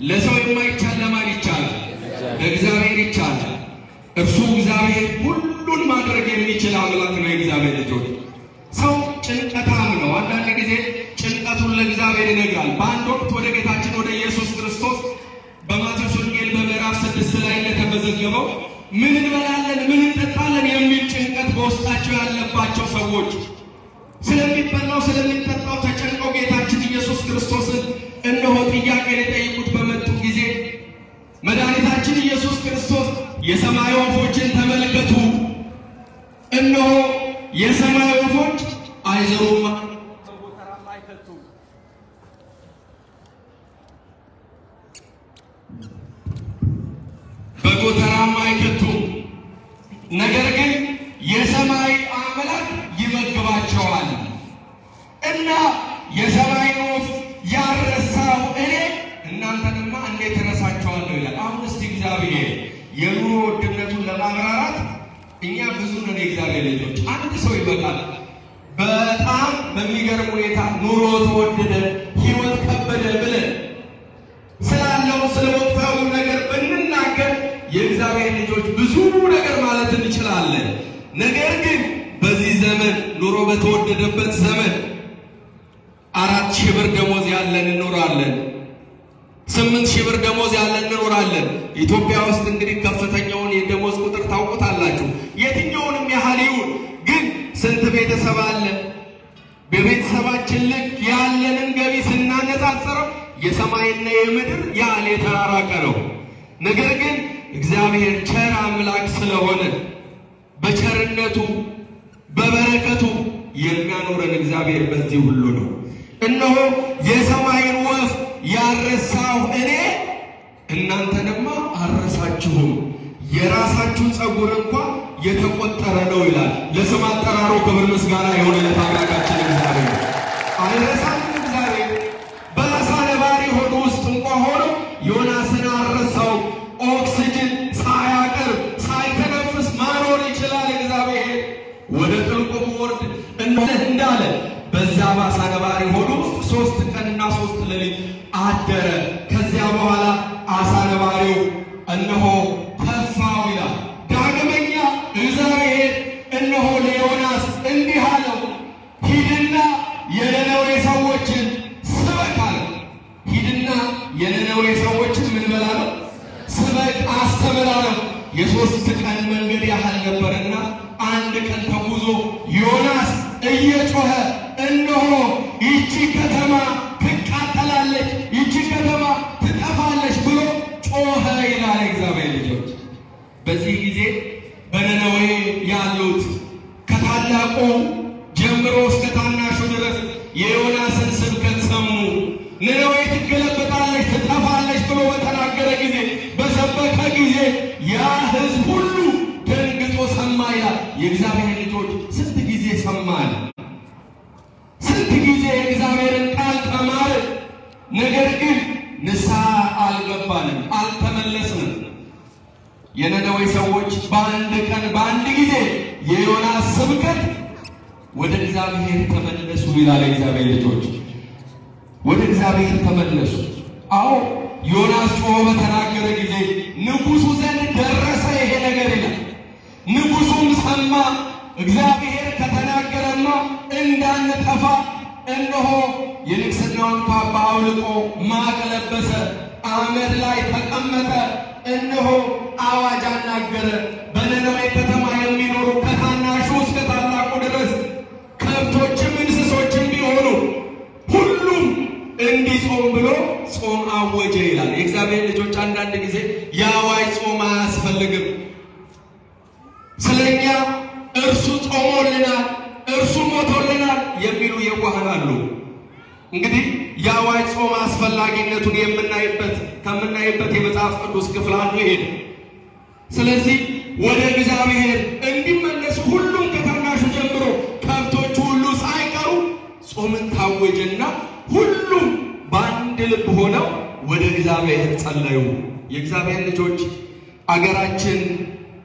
ለሰው የማይቻል ለማን ይቻላል? ለእግዚአብሔር ይቻላል። እርሱ እግዚአብሔር ሁሉን ማድረግ የሚችል አምላክ ነው። የእግዚአብሔር ልጆች ሰው ጭንቀታም ነው። አንዳንድ ጊዜ ጭንቀቱን ለእግዚአብሔር ይነግራል። በአንድ ወቅት ወደ ጌታችን ወደ ኢየሱስ ክርስቶስ በማቴዎስ ወንጌል በምዕራፍ 6 ላይ እንደተመዘገበው ምን እንበላለን ምን እንጠጣለን የሚል ጭንቀት በውስጣቸው ያለባቸው ሰዎች ስለሚበላው ስለሚጠጣው ተጨንቀው ጌታችን ኢየሱስ ክርስቶስን እነሆ ጥያቄ ሊጠይቁት በመጡ ጊዜ መድኃኒታችን ኢየሱስ ክርስቶስ የሰማይ ወፎችን ተመልከቱ፣ እነሆ የሰማይ ወፎች አይዘሩም፣ በጎተራም አይከቱም፣ በጎተራም አይከቱም፣ ነገር ግን የሰማይ አምላክ ይመግባቸዋል እና የሰማይ ወፍ ያረሳው እኔ እናንተንማ እንዴት ረሳቸዋለሁ ይላል። አሁን እስቲ እግዚአብሔር የኑሮ ውድነቱን ለማብራራት እኛ ብዙ ነን የእግዚአብሔር ልጆች፣ አንድ ሰው ይበቃል። በጣም በሚገርም ሁኔታ ኑሮ ተወደደ፣ ህይወት ከበደ ብለን ስላለው ስለ ወቅታዊ ነገር ብንናገር የእግዚአብሔር ልጆች ብዙ ነገር ማለት እንችላለን። ነገር ግን በዚህ ዘመን ኑሮ በተወደደበት ዘመን 4000 ብር ደሞዝ ያለን እንኖራለን 8000 ብር ደሞዝ ያለን እንኖራለን ኢትዮጵያ ውስጥ እንግዲህ ከፍተኛውን የደሞዝ ቁጥር ታውቁታላችሁ የትኛውንም ያህል ይሁን ግን ስንት ቤተሰብ አለ በቤተሰባችን ልክ ያለንን ገቢ ስናነጻጽረው የሰማይና የምድር ያለ ተራራቀ ነው ነገር ግን እግዚአብሔር ቸር አምላክ ስለሆነ በቸርነቱ በበረከቱ የሚያኖረን እግዚአብሔር በዚህ ሁሉ ነው እነሆ የሰማይን ወፍ ያረሳው እኔ እናንተንማ አረሳችሁም የራሳችሁ ጸጉር እንኳን የተቆጠረ ነው ይላል ለስም አጠራሩ ክብር ምስጋና ይሁንለት አምላካችን እግዚአብሔር አይረሳም እግዚአብሔር በአሳ ነባሪ ሆድ ውስጥ እንኳን ሆኖ ዮናስን አረሳው ኦክሲጅን ሳያቀርብ ሳይተነፍስ ማኖር ይችላል እግዚአብሔር ወደ ጥልቁ ወርድ እንዳለ በዛ በአሳ ነባሪ ሆድ ውስጥ 3 ቀንና 3 ሌሊት አደረ ከዚያ በኋላ አሳ ነባሪው እነሆ ተፋው ይላል ዳግመኛ እግዚአብሔር እነሆ ለዮናስ እንዲህ አለው ሂድና የነነዌ ሰዎችን ስበክ አለው ሂድና የነነዌ ሰዎችን ምን በላለው ስበክ አስተምር አለው የ3 ቀን መንገድ ያህል ነበርና አንድ ቀን ተጉዞ ዮናስ እየጮኸ እነሆ ይቺ ከተማ ትቃጠላለች ይቺ ከተማ ትጠፋለች ብሎ ጮኸ ይላል እግዚአብሔር ልጆች በዚህ ጊዜ በነነዌ ያሉት ከታላቁ ጀምሮ እስከ ታናሹ ድረስ የዮናስን ስብከት ሰሙ ነነዌ ትገለበጣለች ትጠፋለች ብሎ በተናገረ ጊዜ በሰበከ ጊዜ ያ ሕዝብ ሁሉ ደንግጦ ሰማ ይላል የእግዚአብሔር ልጆች ስንት ጊዜ ሰማን ስንት ጊዜ የእግዚአብሔርን ቃል ተማር ነገር ግን ንስሐ አልገባንም አልተመለስንም የነነዌ ሰዎች በአንድ ቀን በአንድ ጊዜ የዮናስ ስብከት ወደ እግዚአብሔር ተመለሱ ይላል እግዚአብሔር ልጆች ወደ እግዚአብሔር ተመለሱ አዎ ዮናስ ጮኸ በተናገረ ጊዜ ንጉሡ ዘንድ ደረሰ ይሄ ነገር ይላል ንጉሡም ሰማ እግዚአብሔር ከተናገረማ እንዳንጠፋ እነሆ የንግሥናውን ካባ አውልቆ ማቅ ለበሰ አመድ ላይ ተቀመጠ እነሆ አዋጅ አናገረ በነነዌ ከተማ የሚኖሩ ከታናሹ እስከ ታላቁ ድረስ ከብቶችም እንስሶችም ቢሆኑ ሁሉም እንዲጾም ብሎ ጾም አወጀ ይላል የእግዚአብሔር ልጆች አንዳንድ ጊዜ የአዋጅ ጾም አያስፈልግም ስለኛ እርሱ ጾሞልናል እርሱ ሞቶልናል የሚሉ የዋሃን አሉ እንግዲህ የአዋጅ ጾም አስፈላጊነቱን ከምናይበት የመጽሐፍ ቅዱስ ክፍል አንዱ ይሄ ስለዚህ ወደ እግዚአብሔር እንዲመለሱ ሁሉም ከታናሹ ጀምሮ ከብቶቹ ሁሉ ሳይቀሩ ጾምን ታወጀና ሁሉም በአንድ ልብ ሆነው ወደ እግዚአብሔር ጸለዩ የእግዚአብሔር ልጆች አገራችን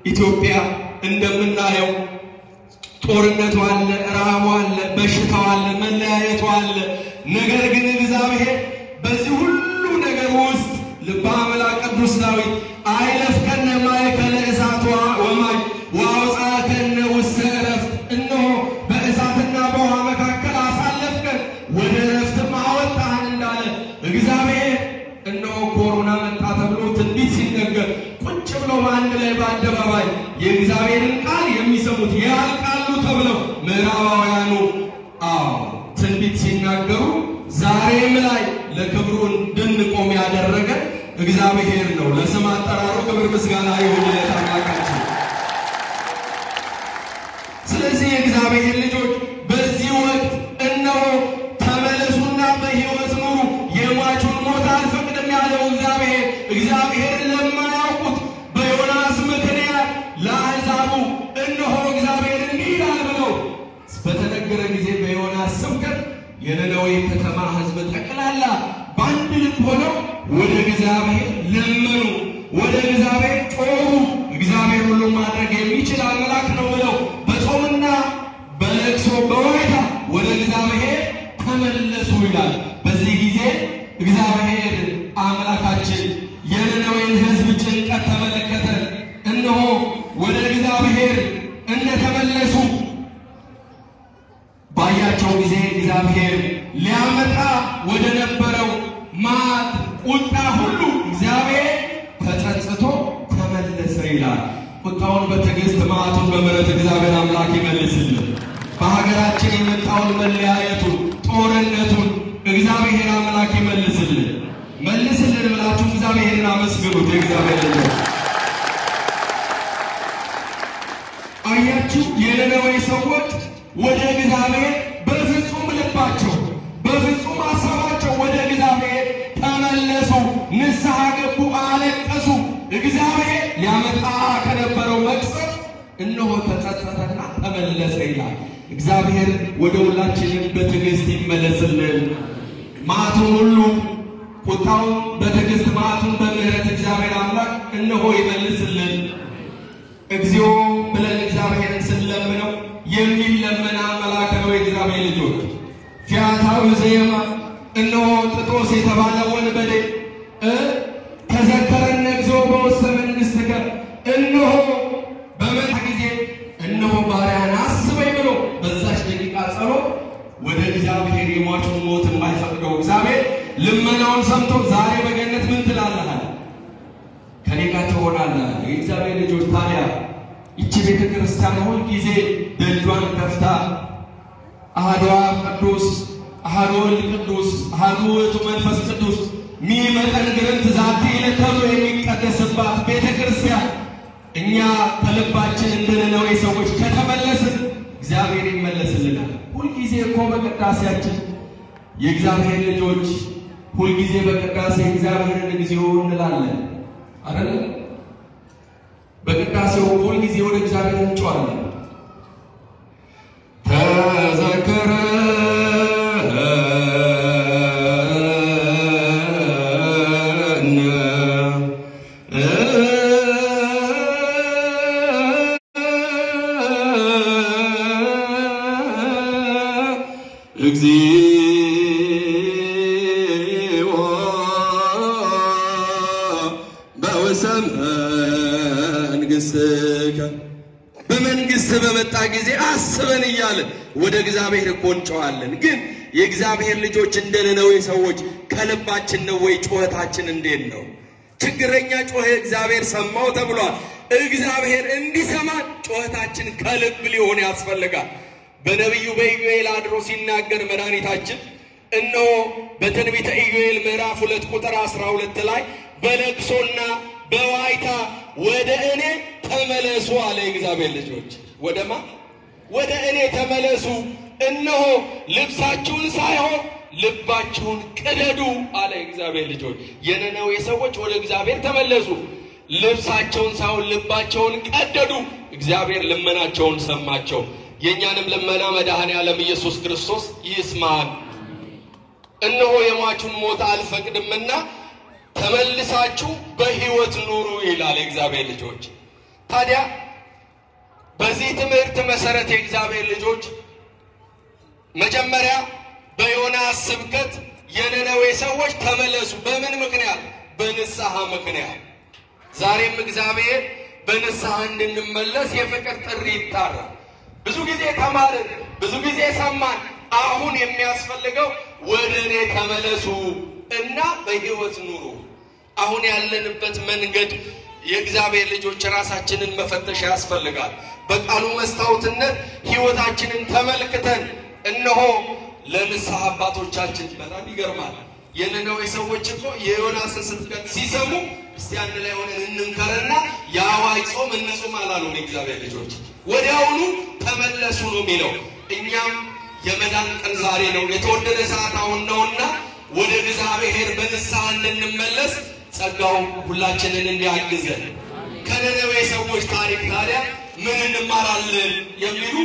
ኢትዮጵያ እንደምናየው ጦርነቱ አለ ረሃቡ አለ በሽታው አለ መለያየቱ አለ ነገር ግን እግዚአብሔር በዚህ ሁሉ ነገር ውስጥ ልበ አምላክ ቅዱስ ዳዊት አይለፍከነ ማእከለ እሳት ወማይ ወአውፅአከነ ውስተ ዕረፍት እነሆ በእሳትና በውሃ መካከል አሳለፍከን ወደ ዕረፍትም አወጣህን እንዳለ እግዚአብሔር እነሆ ኮሮና መጣ ተብሎ ትንቢት ሲነገር ቁጭ ብለው በአንድ ላይ በአደባባይ የእግዚአብሔርን ቃል የሚሰሙት ያልቃሉ ተብለው ምዕራባውያኑ ትንቢት ሲናገሩ ዛሬም ላይ ለክብሩ እንድንቆም ያደረገ እግዚአብሔር ነው ለስም አጠራሩ ክብር ምስጋና ይሁንለት አምላካችን ስለዚህ የእግዚአብሔር ልጆች በዚህ ወቅት እነሆ ተመለሱና በሕይወት ኑሩ የሟቹን ሞት አልፈቅድም ያለው እግዚአብሔር ለማያውቁት በዮናስ ምክንያት ለአሕዛቡ እነሆ እግዚአብሔር እንዲህ ይላል ብለው በተነገረ ጊዜ በዮናስ ስብከት የነነዌ ከተማ ሕዝብ ጠቅላላ በአንድ ልብ ሆነው ወደ እግዚአብሔር ለመኑ ወደ እግዚአብሔር ጮኹ እግዚአብሔር ሁሉን ማድረግ የሚችል አምላክ ነው ብለው በጾምና በለቅሶ በዋይታ ወደ እግዚአብሔር ተመለሱ ይላል በዚህ ጊዜ እግዚአብሔር አምላካችን የነነዌን ሕዝብ ጭንቀት ተመለከተ እነሆ ወደ እግዚአብሔር እንደተመለሱ እግዚአብሔር ሊያመጣ ወደ ነበረው ማት ቁጣ ሁሉ እግዚአብሔር ተጸጽቶ ተመለሰ ይላል። ቁጣውን በትዕግስት ማቱን በምሕረት እግዚአብሔር አምላክ ይመልስልን። በሀገራችን የመጣውን መለያየቱን ጦርነቱን እግዚአብሔር አምላክ ይመልስልን። መልስልን ብላችሁ እግዚአብሔርን አመስግኑት። እግዚአብሔር ልጅ አያችሁ የነነዌ ሰዎች ወደ እግዚአብሔር በፍጹም ልባቸው በፍጹም ሐሳባቸው ወደ እግዚአብሔር ተመለሱ፣ ንስሐ ገቡ፣ አለቀሱ። እግዚአብሔር ሊያመጣ ከነበረው መቅሰፍት እነሆ ተጸጸተና ተመለሰ ይላል። እግዚአብሔር ወደ ሁላችንም በትዕግስት ይመለስልን። ማቱን ሁሉ ቁጣውን በትዕግስት ማቱን በምሕረት እግዚአብሔር አምላክ እነሆ ይመልስልን። እግዚኦ ብለን እግዚአብሔርን ስንለምነው የሚለመን አምላክ ነው። የእግዚአብሔር ልጆች ፊያታዊ ዘየማ እነሆ ጥጦስ የተባለ ወንበዴ ተዘከረነ እግዚኦ በውስተ መንግሥትከ እነሆ በመጣ ጊዜ እነሆ ባሪያህን አስበኝ ብሎ በዛች ደቂቃ ጸሎት ወደ እግዚአብሔር የሟቹን ሞት የማይፈቅደው እግዚአብሔር ልመናውን ሰምቶ ዛሬ በገነት ምን ትላለህ? ከኔ ጋር ትሆናለህ። የእግዚአብሔር ልጆች ታዲያ ይህች ቤተ ክርስቲያን ሁል ጊዜ ደጇን ከፍታ አሐዱ አብ ቅዱስ አሐዱ ወልድ ቅዱስ አሐዱ ውእቱ መንፈስ ቅዱስ ሚመጠን ግርንት ዛቲ ለተብሎ የሚቀደስባት ቤተ ክርስቲያን እኛ ከልባችን እንደነነዌ ሰዎች ከተመለስን እግዚአብሔር ይመለስልናል። ሁል ጊዜ እኮ በቅዳሴያችን የእግዚአብሔር ልጆች ሁል ጊዜ በቅዳሴ እግዚአብሔርን እግዚኦ እንላለን አይደል? በቅዳሴው ሁል ጊዜ ወደ እግዚአብሔር እንጮሃለን። ተዘከረ በመንግስት በመጣ ጊዜ አስበን እያልን ወደ እግዚአብሔር እኮ እንጮሃለን። ግን የእግዚአብሔር ልጆች እንደነነዌ ሰዎች ከልባችን ነው ወይ? ጩኸታችን እንዴት ነው? ችግረኛ ጮኸ እግዚአብሔር ሰማው ተብሏል። እግዚአብሔር እንዲሰማ ጩኸታችን ከልብ ሊሆን ያስፈልጋል። በነቢዩ በኢዩኤል አድሮ ሲናገር መድኃኒታችን እነሆ በትንቢተ ኢዩኤል ምዕራፍ 2 ቁጥር 12 ላይ በለቅሶና በዋይታ ወደ እኔ ተመለሱ አለ። እግዚአብሔር ልጆች ወደማ ወደ እኔ ተመለሱ፣ እነሆ ልብሳችሁን ሳይሆን ልባችሁን ቅደዱ አለ። እግዚአብሔር ልጆች የነነዌ ሰዎች ወደ እግዚአብሔር ተመለሱ፣ ልብሳቸውን ሳይሆን ልባቸውን ቀደዱ። እግዚአብሔር ልመናቸውን ሰማቸው። የኛንም ልመና መድኃኔዓለም ኢየሱስ ክርስቶስ ይስማን። እነሆ የሟቹን ሞት አልፈቅድምና ተመልሳችሁ በሕይወት ኑሩ ይላል እግዚአብሔር ልጆች። ታዲያ በዚህ ትምህርት መሰረት የእግዚአብሔር ልጆች መጀመሪያ በዮናስ ስብከት የነነዌ ሰዎች ተመለሱ። በምን ምክንያት? በንስሐ ምክንያት። ዛሬም እግዚአብሔር በንስሐ እንድንመለስ የፍቅር ጥሪ ይጣራል። ብዙ ጊዜ ተማርን፣ ብዙ ጊዜ ሰማን። አሁን የሚያስፈልገው ወደ እኔ ተመለሱ እና በሕይወት ኑሩ። አሁን ያለንበት መንገድ የእግዚአብሔር ልጆች ራሳችንን መፈተሽ ያስፈልጋል። በቃሉ መስታወትነት ሕይወታችንን ተመልክተን እነሆ ለንስሐ አባቶቻችን በጣም ይገርማል። የነነዌ ሰዎች እኮ የዮናስን ስብከት ሲሰሙ እስቲ አንድ ላይ ሆነን እንንከርና የአዋጅ ጾም እንጾም አላሉም። የእግዚአብሔር ልጆች ወዲያውኑ ተመለሱ ነው የሚለው። እኛም የመዳን ቀን ዛሬ ነው፣ የተወደደ ሰዓት አሁን ነውና ወደ እግዚአብሔር በንስሐ እንድንመለስ ጸጋው ሁላችንን እንዲያግዘን። ከነነዌ ሰዎች ታሪክ ታዲያ ምን እንማራለን የሚሉ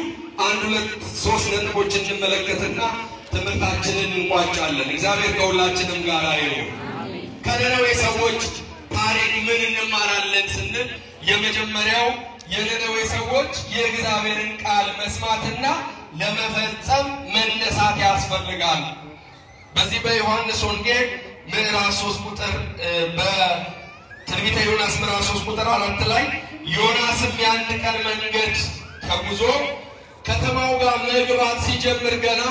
አንድ ሁለት ሶስት ነጥቦች እንመለከትና ትምህርታችንን እንቋጫለን። እግዚአብሔር ከሁላችንም ጋር ይሁን። ከነነዌ ሰዎች ታሪክ ምን እንማራለን ስንል የመጀመሪያው የነነዌ ሰዎች የእግዚአብሔርን ቃል መስማትና ለመፈጸም መነሳት ያስፈልጋል። በዚህ በዮሐንስ ወንጌል ምዕራፍ 3 ቁጥር በትንቢተ ዮናስ ምዕራፍ 3 ቁጥር 4 ላይ ዮናስም የአንድ ቀን መንገድ ተጉዞ ከተማው ጋር መግባት ሲጀምር ገና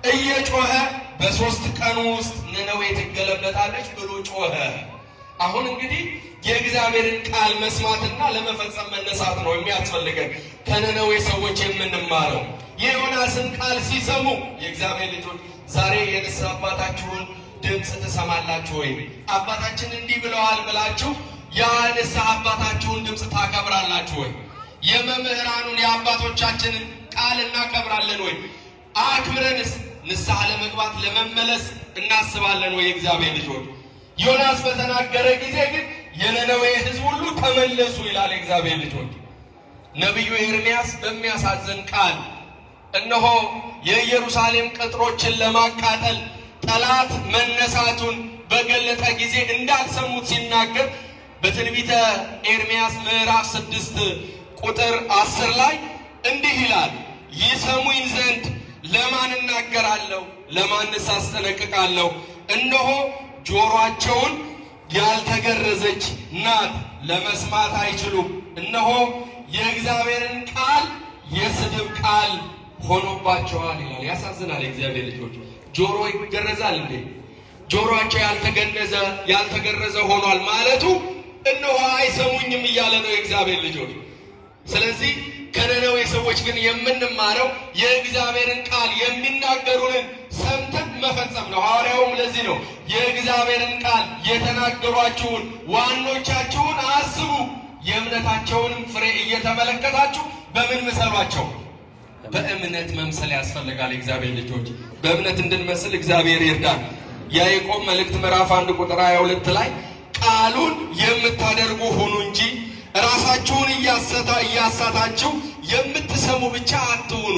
እየጮኸ በ3 ቀን ውስጥ ነነዌ ትገለበጣለች ብሎ ጮኸ። አሁን እንግዲህ የእግዚአብሔርን ቃል መስማትና ለመፈጸም መነሳት ነው የሚያስፈልገን። ከነነዌ ሰዎች የምንማረው የዮናስን ቃል ሲሰሙ የእግዚአብሔር ልጆች ዛሬ የንስሐ አባታችሁን ድምጽ ትሰማላችሁ ወይ? አባታችን እንዲህ ብለዋል ብላችሁ የንስሐ አባታችሁን ድምጽ ታከብራላችሁ ወይ? የመምህራኑን የአባቶቻችንን ቃል እናከብራለን ወይ? አክብረንስ ንስሐ ለመግባት ለመመለስ እናስባለን ወይ? የእግዚአብሔር ልጆች ዮናስ በተናገረ ጊዜ ግን የነነዌ ሕዝብ ሁሉ ተመለሱ ይላል የእግዚአብሔር ልጆች። ነብዩ ኤርምያስ በሚያሳዝን ቃል እነሆ የኢየሩሳሌም ቅጥሮችን ለማቃጠል ጠላት መነሳቱን በገለጠ ጊዜ እንዳልሰሙት ሲናገር በትንቢተ ኤርምያስ ምዕራፍ 6 ቁጥር 10 ላይ እንዲህ ይላል፣ ይሰሙኝ ዘንድ ለማን እናገራለሁ? ለማንስ አስጠነቅቃለሁ? እነሆ ጆሮአቸውን ያልተገረዘች ናት፣ ለመስማት አይችሉም። እነሆ የእግዚአብሔርን ቃል የስድብ ቃል ሆኖባቸዋል ይላል። ያሳዝናል። የእግዚአብሔር ልጆች ጆሮ ይገረዛል እንዴ? ጆሮአቸው ያልተገረዘ ሆኗል ማለቱ እነሆ አይሰሙኝም እያለ ነው የእግዚአብሔር ልጆች። ስለዚህ ከነነዌ ሰዎች ግን የምንማረው የእግዚአብሔርን ቃል የሚናገሩንን ሰምተን መፈጸም ነው። ሐዋርያውም ለዚህ ነው የእግዚአብሔርን ቃል የተናገሯችሁን ዋኖቻችሁን አስቡ፣ የእምነታቸውንም ፍሬ እየተመለከታችሁ በምን ምሰሏቸው? በእምነት መምሰል ያስፈልጋል። እግዚአብሔር ልጆች በእምነት እንድንመስል እግዚአብሔር ይርዳን። ያዕቆብ መልእክት ምዕራፍ 1 ቁጥር 22 ላይ ቃሉን የምታደርጉ ሁኑ እንጂ ራሳችሁን እያሳታችሁ የምትሰሙ ብቻ አትሁኑ።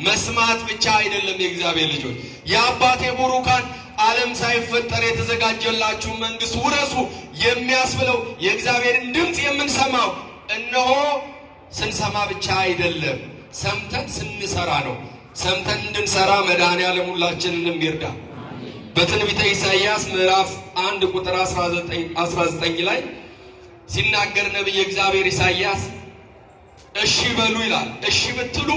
መስማት ብቻ አይደለም የእግዚአብሔር ልጆች። የአባቴ ቡሩካን ዓለም ሳይፈጠር የተዘጋጀላችሁ መንግስት ውረሱ የሚያስብለው የእግዚአብሔርን ድምጽ የምንሰማው እነሆ ስንሰማ ብቻ አይደለም፣ ሰምተን ስንሰራ ነው። ሰምተን እንድንሰራ መድኃኔዓለም ሁላችንንም ይርዳ። በትንቢተ ኢሳይያስ ምዕራፍ 1 ቁጥር 19 ላይ ሲናገር ነብይ እግዚአብሔር ኢሳይያስ እሺ በሉ ይላል። እሺ ብትሉ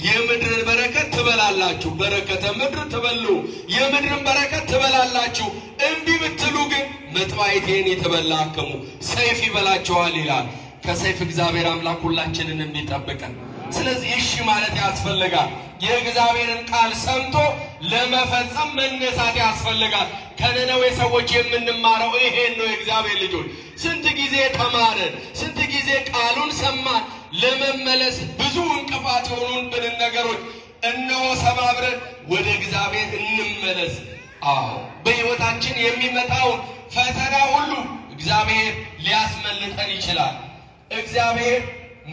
የምድርን በረከት ትበላላችሁ፣ በረከተ ምድር ትበሉ የምድርን በረከት ትበላላችሁ። እንቢ ብትሉ ግን መጥባይቴን የተበላከሙ ሰይፍ ይበላችኋል ይላል። ከሰይፍ እግዚአብሔር አምላክ ሁላችንንም ይጠብቀን። ስለዚህ እሺ ማለት ያስፈልጋል። የእግዚአብሔርን ቃል ሰምቶ ለመፈጸም መነሳት ያስፈልጋል። ከነነዌ ሰዎች የምንማረው ይሄን ነው የእግዚአብሔር ልጆች። ስንት ጊዜ ተማረን፣ ስንት ጊዜ ቃሉን ሰማን፣ ለመመለስ ብዙ እንቅፋት የሆኑብንን ነገሮች እነሆ ሰባብረን ወደ እግዚአብሔር እንመለስ። በሕይወታችን የሚመጣውን ፈተና ሁሉ እግዚአብሔር ሊያስመልጠን ይችላል። እግዚአብሔር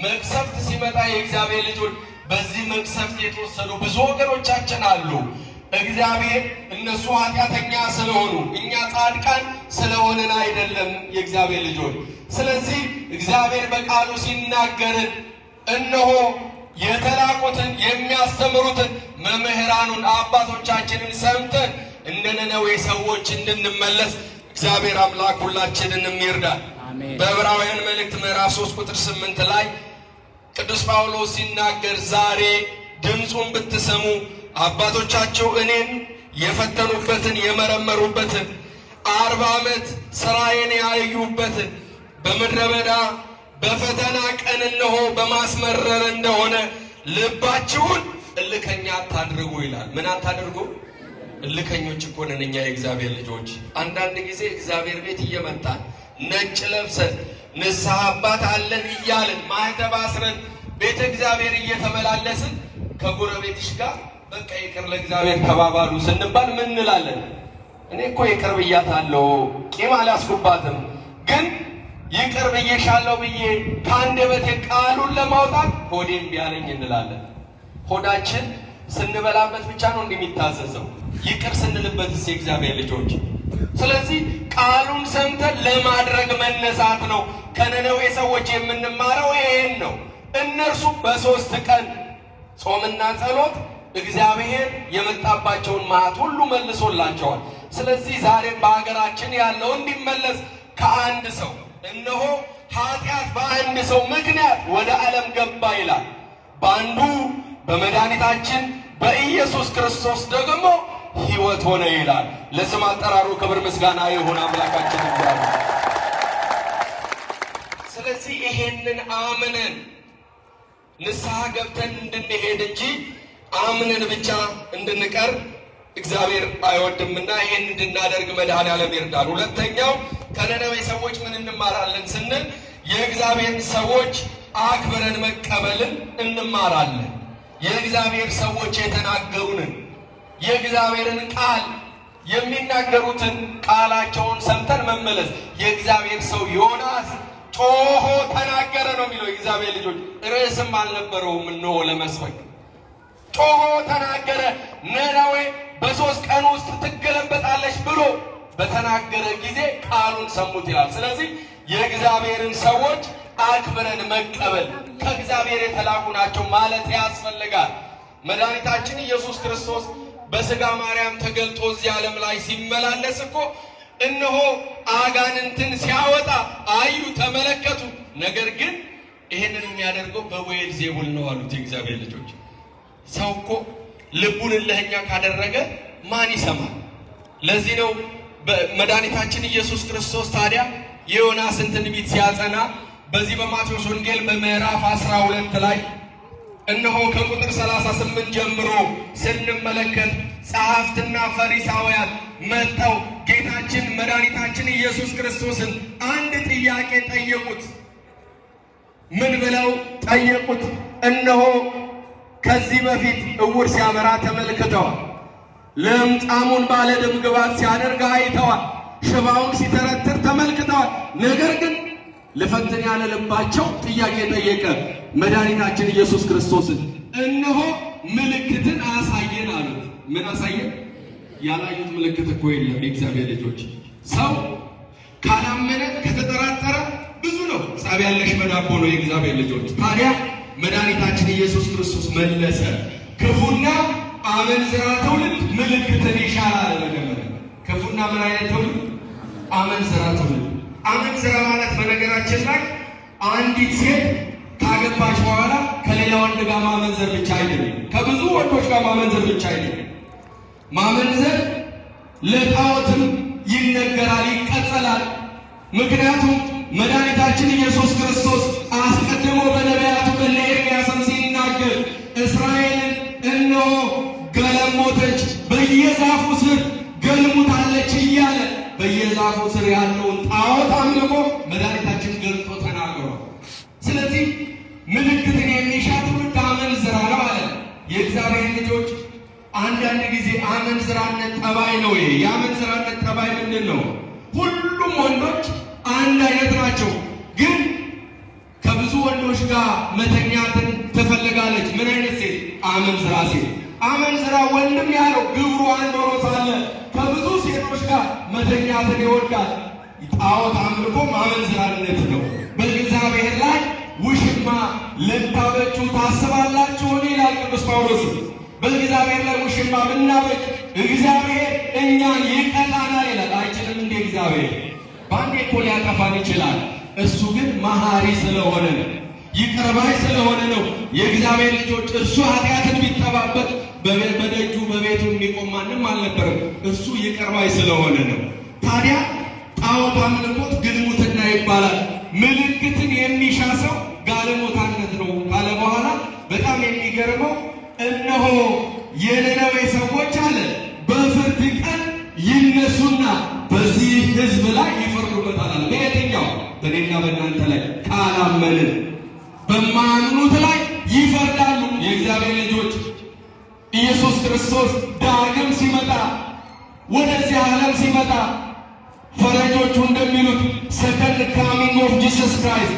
መቅሰፍት ሲመጣ የእግዚአብሔር ልጆች በዚህ መቅሰፍት የተወሰዱ ብዙ ወገኖቻችን አሉ። እግዚአብሔር እነሱ ኃጢአተኛ ስለሆኑ እኛ ጻድቃን ስለሆንን አይደለም የእግዚአብሔር ልጆች። ስለዚህ እግዚአብሔር በቃሉ ሲናገርን እነሆ የተላቁትን የሚያስተምሩትን መምህራኑን አባቶቻችንን ሰምተን እንደ ነነዌ ሰዎች እንድንመለስ እግዚአብሔር አምላክ ሁላችንንም ይርዳል። በዕብራውያን መልእክት ምዕራፍ 3 ቁጥር 8 ላይ ቅዱስ ጳውሎስ ሲናገር ዛሬ ድምጹን ብትሰሙ አባቶቻቸው እኔን የፈተኑበትን የመረመሩበትን 40 ዓመት ሥራዬን ያዩበትን በምድረ በዳ በፈተና ቀን እነሆ በማስመረር እንደሆነ ልባችሁን እልከኛ አታድርጉ ይላል። ምን አታድርጉ? እልከኞች እኮ ነን እኛ የእግዚአብሔር ልጆች። አንዳንድ ጊዜ እግዚአብሔር ቤት እየመጣን ነጭ ለብሰን ንስሐ አባት አለን እያልን ማህተብ አስረን ቤተ እግዚአብሔር እየተመላለስን ከጎረቤትሽ ጋር በቃ ይቅር ለእግዚአብሔር ተባባሉ ስንባል ምን እንላለን? እኔ እኮ ይቅር ብያታለሁ፣ ቂም አላስኩባትም፣ ግን ይቅር ብዬሻለሁ ብዬ ከአንደበቴ ቃሉን ለማውጣት ሆዴም ቢያለኝ እንላለን። ሆዳችን ስንበላበት ብቻ ነው እንደሚታዘዘው፣ ይቅር ስንልበትስ የእግዚአብሔር ልጆች። ስለዚህ ቃሉን ሰምተን ለማድረግ መነሳት ነው። ከነነዌ ሰዎች የምንማረው ይሄን ነው። እነርሱ በ3 ቀን ጾምና ጸሎት እግዚአብሔር የመጣባቸውን መዓት ሁሉ መልሶላቸዋል። ስለዚህ ዛሬም በአገራችን ያለው እንዲመለስ ከአንድ ሰው እነሆ ኃጢአት በአንድ ሰው ምክንያት ወደ ዓለም ገባ ይላል። በአንዱ በመድኃኒታችን በኢየሱስ ክርስቶስ ደግሞ ሕይወት ሆነ ይላል። ለስም አጠራሩ ክብር ምስጋና ይሁን አምላካችን እግዚአብሔር። ስለዚህ ይሄንን አምነን ንስሐ ገብተን እንድንሄድ እንጂ አምነን ብቻ እንድንቀር እግዚአብሔር አይወድምና ይሄን እንድናደርግ መድኃኔዓለም ይርዳል። ሁለተኛው ከነነዌ ሰዎች ምን እንማራለን ስንል የእግዚአብሔር ሰዎች አክብረን መቀበልን እንማራለን። የእግዚአብሔር ሰዎች የተናገሩንን የእግዚአብሔርን ቃል የሚናገሩትን ቃላቸውን ሰምተን መመለስ። የእግዚአብሔር ሰው ዮናስ ጮሆ ተናገረ ነው የሚለው። የእግዚአብሔር ልጆች ርዕስም አልነበረውም እነሆ ለመስበክ ጮሆ ተናገረ። ነነዌ በ3 ቀን ውስጥ ትገለበጣለች ብሎ በተናገረ ጊዜ ቃሉን ሰሙት ይላል። ስለዚህ የእግዚአብሔርን ሰዎች አክብረን መቀበል ከእግዚአብሔር የተላኩ ናቸው ማለት ያስፈልጋል። መድኃኒታችን ኢየሱስ ክርስቶስ በሥጋ ማርያም ተገልጦ እዚህ ዓለም ላይ ሲመላለስ እኮ እነሆ አጋንንትን ሲያወጣ አዩ፣ ተመለከቱ። ነገር ግን ይሄንን የሚያደርገው በብዔልዜቡል ነው አሉት የእግዚአብሔር ልጆች። ሰው እኮ ልቡን እልህኛ ካደረገ ማን ይሰማል? ለዚህ ነው መድኃኒታችን ኢየሱስ ክርስቶስ ታዲያ የዮናስን ትንቢት ሲያጸና በዚህ በማቴዎስ ወንጌል በምዕራፍ 12 ላይ እነሆ ከቁጥር 38 ጀምሮ ስንመለከት ጸሐፍትና ፈሪሳውያን መጥተው ጌታችን መድኃኒታችን ኢየሱስ ክርስቶስን አንድ ጥያቄ ጠየቁት። ምን ብለው ጠየቁት? እነሆ ከዚህ በፊት እውር ሲያበራ ተመልክተዋል፣ ለምጻሙን ባለ ደም ግባት ሲያደርግ አይተዋል፣ ሽባውን ሲተረትር ተመልክተዋል። ነገር ግን ለፈተና ያለ ልባቸው ጥያቄ ጠየቀ መድኃኒታችን ኢየሱስ ክርስቶስን። እነሆ ምልክትን አሳየን አሉት። ምን አሳየን? ያላዩት ምልክት እኮ የለም። የእግዚአብሔር ልጆች ሰው ካላመነ ከተጠራጠረ ብዙ ነው፣ ጸብ ያለሽ መዳቦ ነው። የእግዚአብሔር ልጆች ታዲያ መድኃኒታችን ኢየሱስ ክርስቶስ መለሰ፣ ክፉና አመንዝራ ትውልድ ምልክትን ይሻላል። መጀመሪያ ክፉና ምን አይነት ትውልድ? አመንዝራ ትውልድ። አመንዝራ ማለት በነገራችን ላይ አንዲት ሴት ካገባች በኋላ ከሌላ ወንድ ጋር ማመንዘር ብቻ አይደለም፣ ከብዙ ወንዶች ጋር ማመንዘር ብቻ አይደለም። ማመንዘር ለጣዖትም ይነገራል፣ ይቀጸላል። ምክንያቱም መድኃኒታችን ኢየሱስ ክርስቶስ አስቀድሞ በነቢያቱ በኤርምያስም ሲናገር እስራኤልን እነሆ ገለሞተች፣ በየዛፉ ስር ገልሙታለች እያለ በየዛፉ ስር ያለውን ጣዖት አምልኮ መድኃኒታችን ገልጦ ተናግሯል። ስለዚህ ምልክትን የሚሻ ትውልድ አመንዝራ ነው አለ። የእግዚአብሔር ልጆች አንዳንድ ጊዜ አመንዝራነት ጠባይ ነው። ይሄ የአመንዝራነት ጠባይ ምንድን ነው? ሁሉም ወንዶች አንድ አይነት ናቸው፣ ግን ከብዙ ወንዶች ጋር መተኛትን ትፈልጋለች። ምን አይነት ሴት? አመንዝራ ሴት። አመንዝራ ወንድም ያለው ግብሩ አንድ ሆኖ ሳለ ከብዙ ሴቶች ጋር መተኛትን ይወዳል። ጣዖት አምልኮ አመንዝራነት ነው። በእግዚአብሔር ላይ ውሽማ ልታበጁ ታስባላችሁን? ይላል ቅዱስ ጳውሎስ። በእግዚአብሔር ላይ ውሽማ ብናበጅ እግዚአብሔር እኛን ይቀጣናል ይላል። አይችልም እንዴ? እግዚአብሔር ባንዴ እኮ ሊያጠፋን ይችላል። እሱ ግን መሐሪ ስለሆነ ነው፣ ይቅር ባይ ስለሆነ ነው። የእግዚአብሔር ልጆች እርሱ ኃጢአትን ቢጠባበቅ በደጁ በቤቱ የሚቆም ማንም አልነበረም። እሱ ይቅር ባይ ስለሆነ ነው። ታዲያ ጣዖት አምልኮት ግልሙትና ይባላል። ምልክትን የሚሻ ሰው ጋለሞታነት ነው ካለ በኋላ በጣም የሚገርመው እነሆ የነነዌ ሰዎች አለ በፍርድ ቀን ይነሱና በዚህ ሕዝብ ላይ ይፈርዱበታል። በየትኛው? በእኔና በእናንተ ላይ ካላመንን በማያምኑት ላይ ይፈርዳሉ። የእግዚአብሔር ልጆች ኢየሱስ ክርስቶስ ዳግም ሲመጣ ወደዚህ ዓለም ሲመጣ ፈረንጆቹ እንደሚሉት ሰከንድ ካሚንግ ኦፍ ጂሰስ ክራይስት፣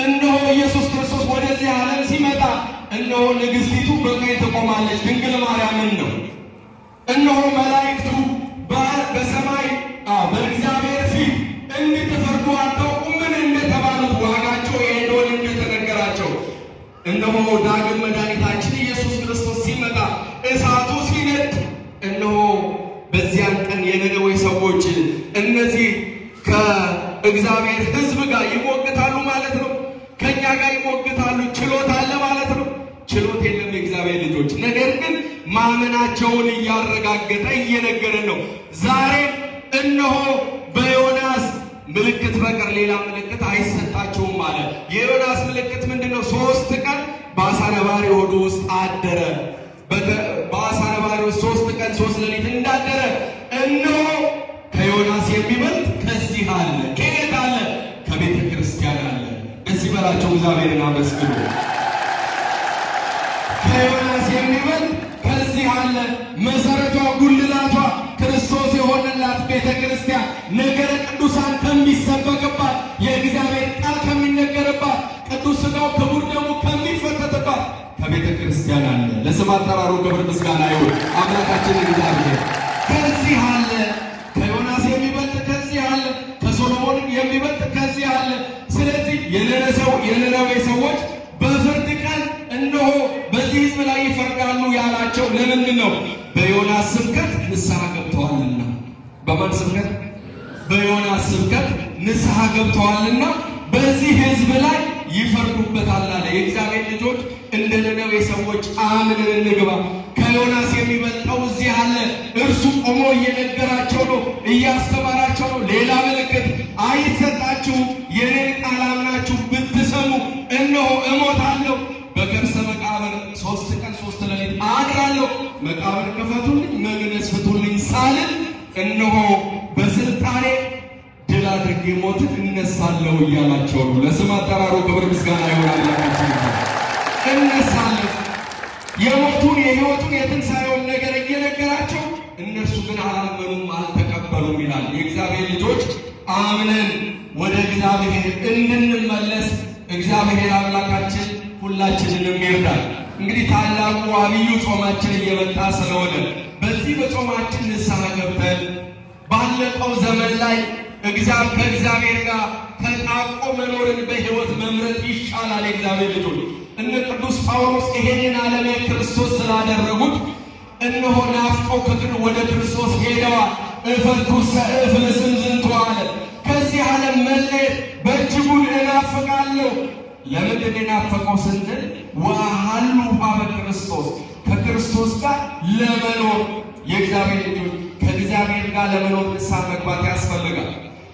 እነሆ ኢየሱስ ክርስቶስ ወደዚህ ዓለም ሲመጣ እነሆ ንግሥቲቱ በቀኝ ትቆማለች፣ ድንግል ማርያምን ነው። እነሆ መላእክቱ በሰማይ በእግዚአብሔር ፊት እንድትፈርዱ አታውቁምን እንደተባሉት ዋጋቸው ይሄ እንደሆነ እንደተነገራቸው እነሆ ዳግም መድኃኒታችን ኢየሱስ ክርስቶስ ሲመጣ እሳቱ ሲነድ እነሆ በዚያን ቀን የነነዌ ሰዎች እነዚህ ከእግዚአብሔር ሕዝብ ጋር ይሞግታሉ ማለት ነው። ከኛ ጋር ይሞግታሉ። ችሎት አለ ማለት ነው? ችሎት የለም የእግዚአብሔር ልጆች። ነገር ግን ማመናቸውን እያረጋገጠ እየነገረን ነው። ዛሬ እነሆ በዮናስ ምልክት በቀር ሌላ ምልክት አይሰጣቸውም ማለት። የዮናስ ምልክት ምንድነው? 3 ቀን በአሳ ነባሪ ሆድ ውስጥ አደረ። በአሳ ነባሪ ውስጥ 3 ቀን 3 ሌሊት እንዳደረ እነሆ ከዮናስ የሚበልጥ ከዚህ አለ። ከየት አለ? ከቤተ ክርስቲያን አለ። ደስ ይበላቸው፣ እግዚአብሔርን አመስግኑ። ከዮናስ የሚበልጥ ከዚህ አለ። መሰረቷ ጉልላቷ ክርስቶስ የሆነላት ቤተ ክርስቲያን ነገረ ቅዱሳን ከሚሰበክባት የእግዚአብሔር ቃል ከሚነገርባት ቅዱስ ሥጋው ክቡር ደሙ ከሚፈተትባት ከቤተ ክርስቲያን አለ። ለስም አጠራሩ ክብር ምስጋና ይሁን አምላካችን እግዚአብሔር። ከዚህ አለ። ከዮናስ የሚበልጥ ከዚህ አለ። ከሶሎሞን የሚበልጥ ከዚህ አለ። ስለዚህ የነነዌ ሰዎች በፍርድ ቀን እነሆ በዚህ ሕዝብ ላይ ይፈርዳሉ ያላቸው ለምንድን ነው? በዮናስ ስብከት ንስሐ ገብተዋልና። በማን ስብከት? በዮናስ ስብከት ንስሐ ገብተዋልና በዚህ ሕዝብ ላይ ይፈርዱበታል አለ። የእግዚአብሔር ልጆች እንደ ነነዌ ሰዎች አምነን እንግባ። ከዮናስ የሚበልጠው እዚህ አለ። እርሱ ቆሞ እየነገራቸው ነው፣ እያስተማራቸው ነው። ሌላ ምልክት አይሰጣችሁም። የኔን ቃል አምናችሁ ብትሰሙ እነሆ እሞታለሁ፣ በከርሰ መቃብር 3 ቀን 3 ሌሊት አድራለሁ፣ መቃብር ክፈቱልኝ፣ መግነዝ ፍቱልኝ ሳልል እነሆ በስልጣኔ ድል አድርጌ ሞትን እነሳለሁ እያላቸው ነው። ለስም አጠራሩ ክብር ምስጋና ይሆናል። እነሳለሁ የሞቱን የሕይወቱን የትንሣኤውን ነገር እየነገራቸው እነርሱ ግን አላመኑም፣ አልተቀበሉም ይላል። የእግዚአብሔር ልጆች አምነን ወደ እግዚአብሔር እንድንመለስ እግዚአብሔር አምላካችን ሁላችንንም ይርዳል። እንግዲህ ታላቁ አብዩ ጾማችን እየመጣ ስለሆነ በዚህ በጾማችን ንስሐ ገብተን ባለፈው ዘመን ላይ ከእግዚአብሔር ጋር ተጣብቆ መኖርን በሕይወት መምረጥ ይሻላል። የእግዚአብሔር ልጆች እነ ቅዱስ ጳውሎስ ይሄንን ዓለም ክርስቶስ ስላደረጉት እነሆ ናፍቀው ወደ ክርስቶስ ሄደዋል። እፈርቱሰ እፍልስም ዝንቱ አለ። ከዚህ ዓለም መለየት በእጅጉን እናፍቃለሁ። ለምንድን የናፈቀው ስንል ወአሐሉ ኀበ ክርስቶስ ከክርስቶስ ጋር ለመኖር። የእግዚአብሔር ልጆች ከእግዚአብሔር ጋር ለመኖር ንስሐ መግባት ያስፈልጋል።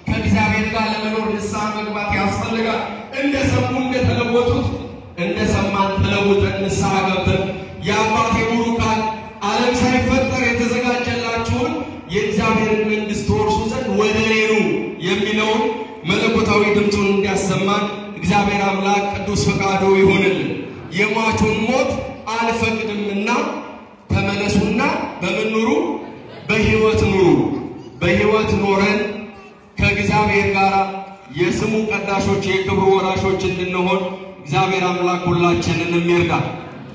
ከእግዚአብሔር ጋር ለመኖር ንስሐ መግባት ያስፈልጋል። እንደሰሙ እንደተለወጡት እንደሰማን ተለውጠን ንስሐ ገብተን የአባቴ ቡሩካን ዓለም ሳይፈጠር የተዘጋጀላችሁን የእግዚአብሔርን መንግሥት ወርሱ ዘንድ ወደ እኔ ኑ የሚለውን መለኮታዊ ድምፁን እንዲያሰማን እግዚአብሔር አምላክ ቅዱስ ፈቃዱ ይሁንልን። የሟቹን ሞት አልፈቅድምና ተመለሱና በምን ኑሩ? በሕይወት ኑሩ። በሕይወት ኖረን ከእግዚአብሔር ጋር የስሙ ቀዳሾች የክብሩ ወራሾች እንድንሆን እግዚአብሔር አምላክ ሁላችንንም ይርዳል።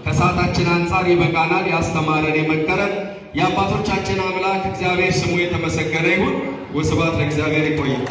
ከሰዓታችን አንፃር ይበቃናል። ያስተማረን የመከረን የአባቶቻችን አምላክ እግዚአብሔር ስሙ የተመሰገነ ይሁን። ወስብሐት ለእግዚአብሔር። ይቆያል።